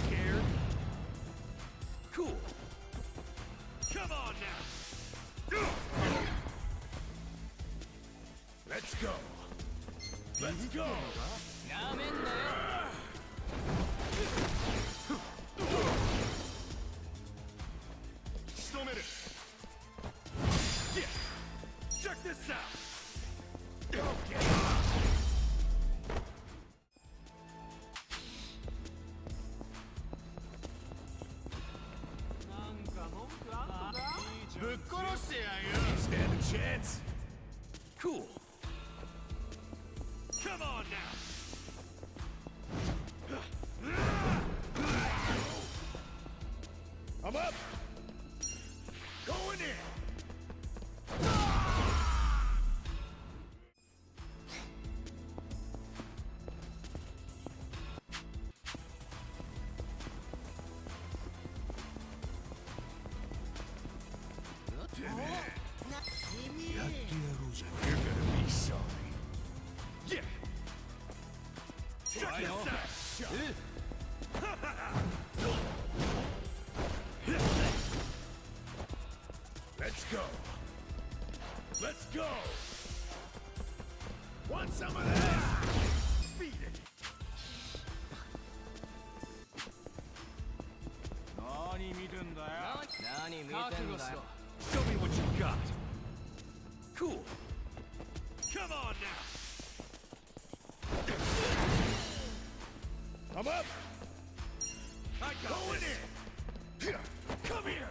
Scared? Cool. Come on now! Let's go. Let's go. Yeah! Check this out! Okay. Stand a chance? Cool. Come on now! I'm up! Going in! You're gonna be sorry. Yeah! Check this out! Let's go. Let's go. Want some of that? Beat it! Show me what you got. Cool. Come on now! I'm up. I got Going this. in. Come here!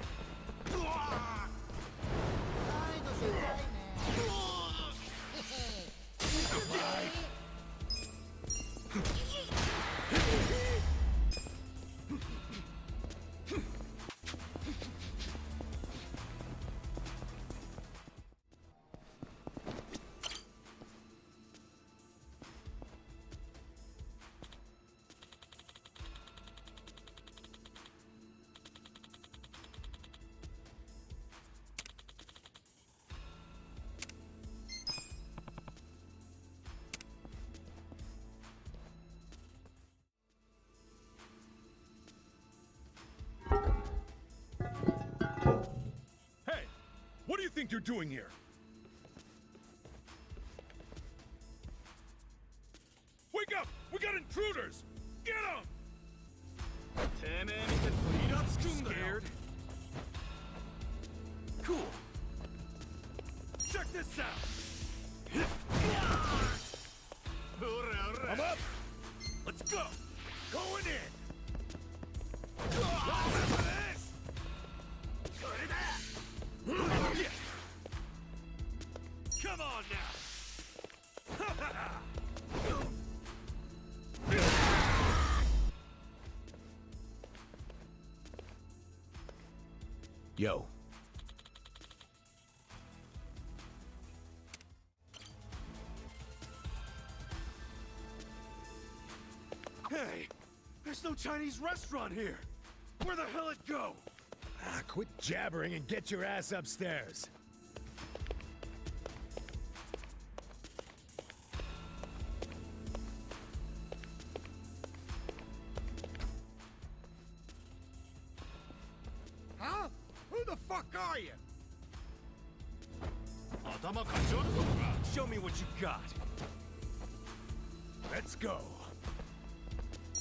Hey, what do you think you're doing here? Wake up! We got intruders! Get them! Scared? Cool. Check this out! I'm up! Let's go! Going in! Yeah. Come on now! Yo. Hey! There's no Chinese restaurant here! Where the hell it go? Ah, quit jabbering and get your ass upstairs. Huh? Who the fuck are you? Show me what you got. Let's go.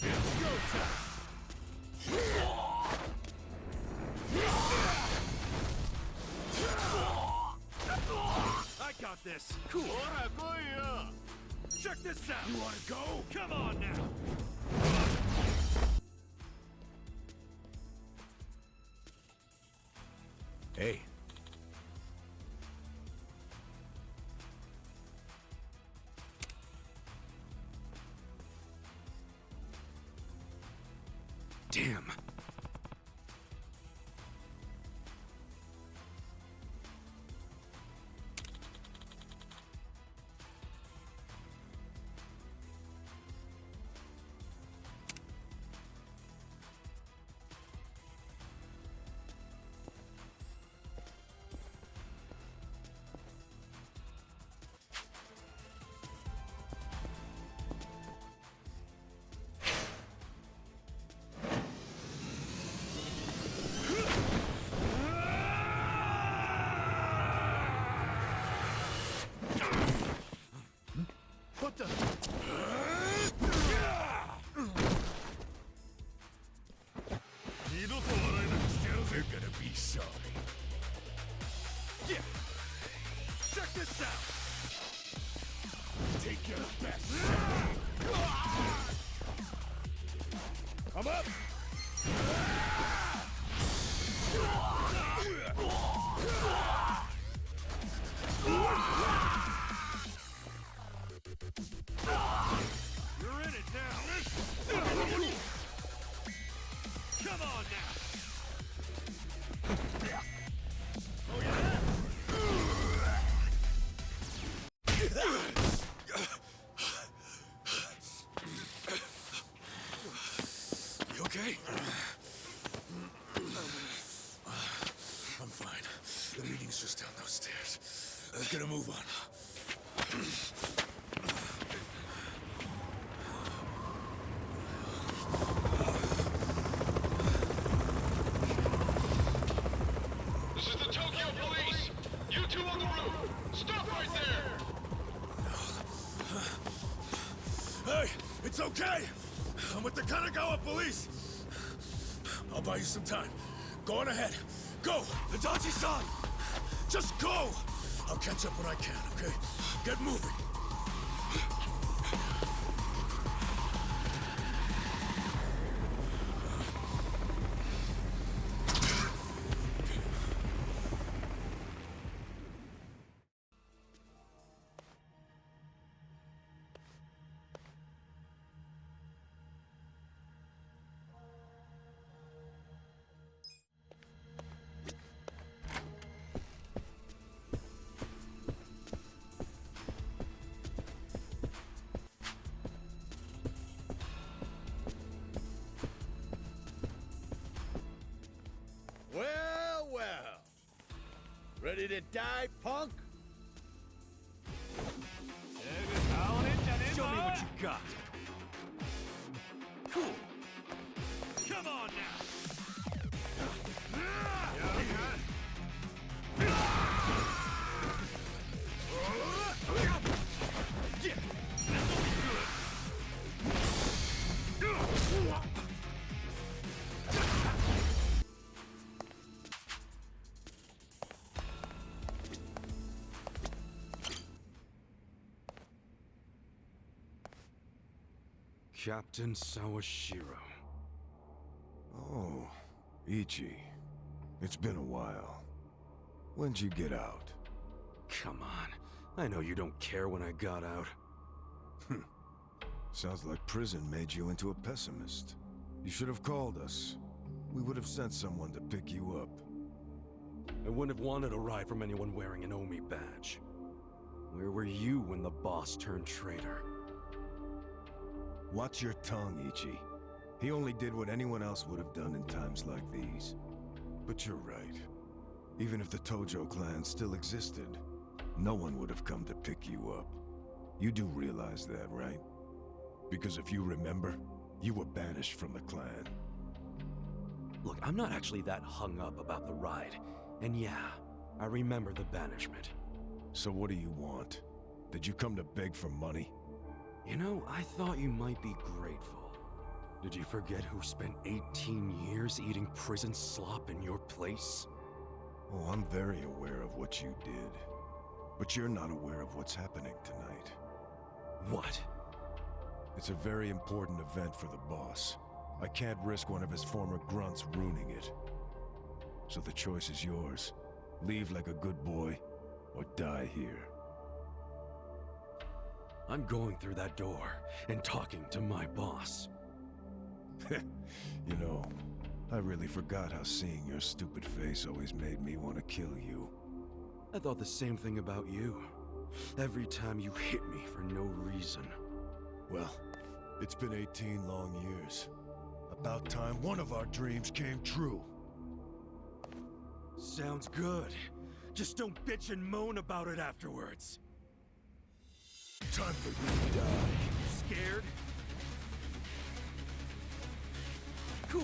It's go time! I got this. Cool. Check this out. You wanna go? Come on now. Hey. Damn. What the? You're gonna be sorry. Yeah. Check this out. Take your best. I'm up. You're in it now. Come on now. Oh yeah. You okay? I'm fine. The meeting's just down those stairs. Let's get a move on. This is the Tokyo Police! You two on the roof! Stop right there! Hey, it's okay. I'm with the Kanagawa police. I'll buy you some time. Go on ahead. Go! Adachi-san! Just go! I'll catch up when I can, okay? Get moving. Well, well. Ready to die, punk? Show me what you got. Cool. Come on now. Yeah, this'll be good. Captain Sawashiro. Oh, Ichi. It's been a while. When'd you get out? Come on. I know you don't care when I got out. Sounds like prison made you into a pessimist. You should have called us. We would have sent someone to pick you up. I wouldn't have wanted a ride from anyone wearing an Omi badge. Where were you when the boss turned traitor? Watch your tongue, Ichi. He only did what anyone else would have done in times like these. But you're right. Even if the Tojo clan still existed, no one would have come to pick you up. You do realize that, right? Because if you remember, you were banished from the clan. Look, I'm not actually that hung up about the ride. And yeah, I remember the banishment. So what do you want? Did you come to beg for money? You know, I thought you might be grateful. Did you forget who spent 18 years eating prison slop in your place? Oh, I'm very aware of what you did. But you're not aware of what's happening tonight. What? It's a very important event for the boss. I can't risk one of his former grunts ruining it. So the choice is yours. Leave like a good boy, or die here. I'm going through that door and talking to my boss. You know, I really forgot how seeing your stupid face always made me want to kill you. I thought the same thing about you. Every time you hit me for no reason. Well, it's been 18 long years. About time one of our dreams came true. Sounds good. Just don't bitch and moan about it afterwards. Time for you to die. Scared? Cool.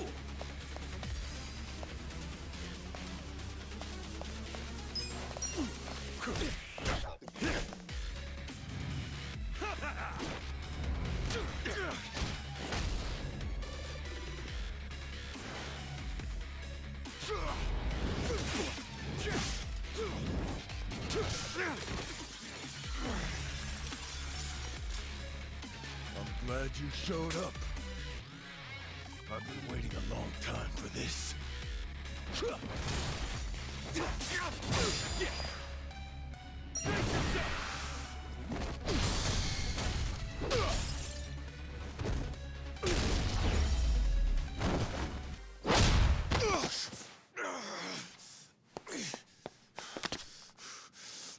I'm glad you showed up. I've been waiting a long time for this.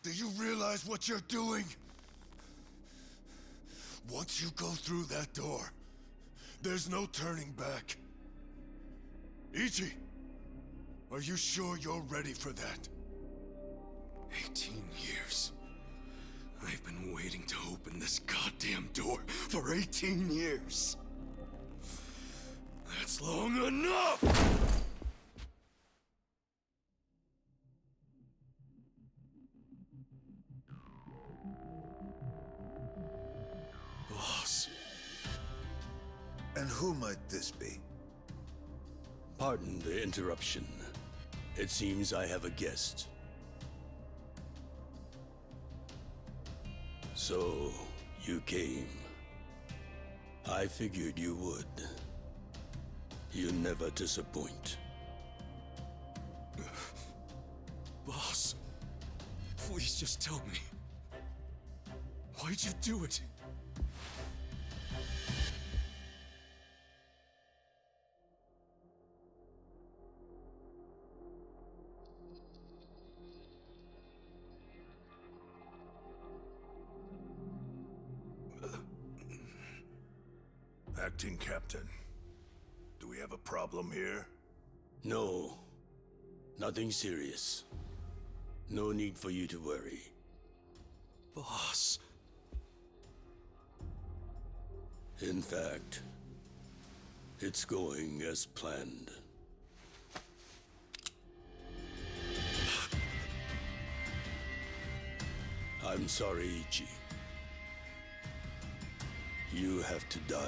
Do you realize what you're doing? Once you go through that door, there's no turning back. Ichi, are you sure you're ready for that? 18 years. I've been waiting to open this goddamn door for 18 years. That's long enough! Boss. And who might this be? Pardon the interruption. It seems I have a guest. So, you came. I figured you would. You never disappoint. Boss, please just tell me. Why'd you do it? Acting Captain, do we have a problem here? No. Nothing serious. No need for you to worry. Boss. In fact, it's going as planned. I'm sorry, Ichi. You have to die.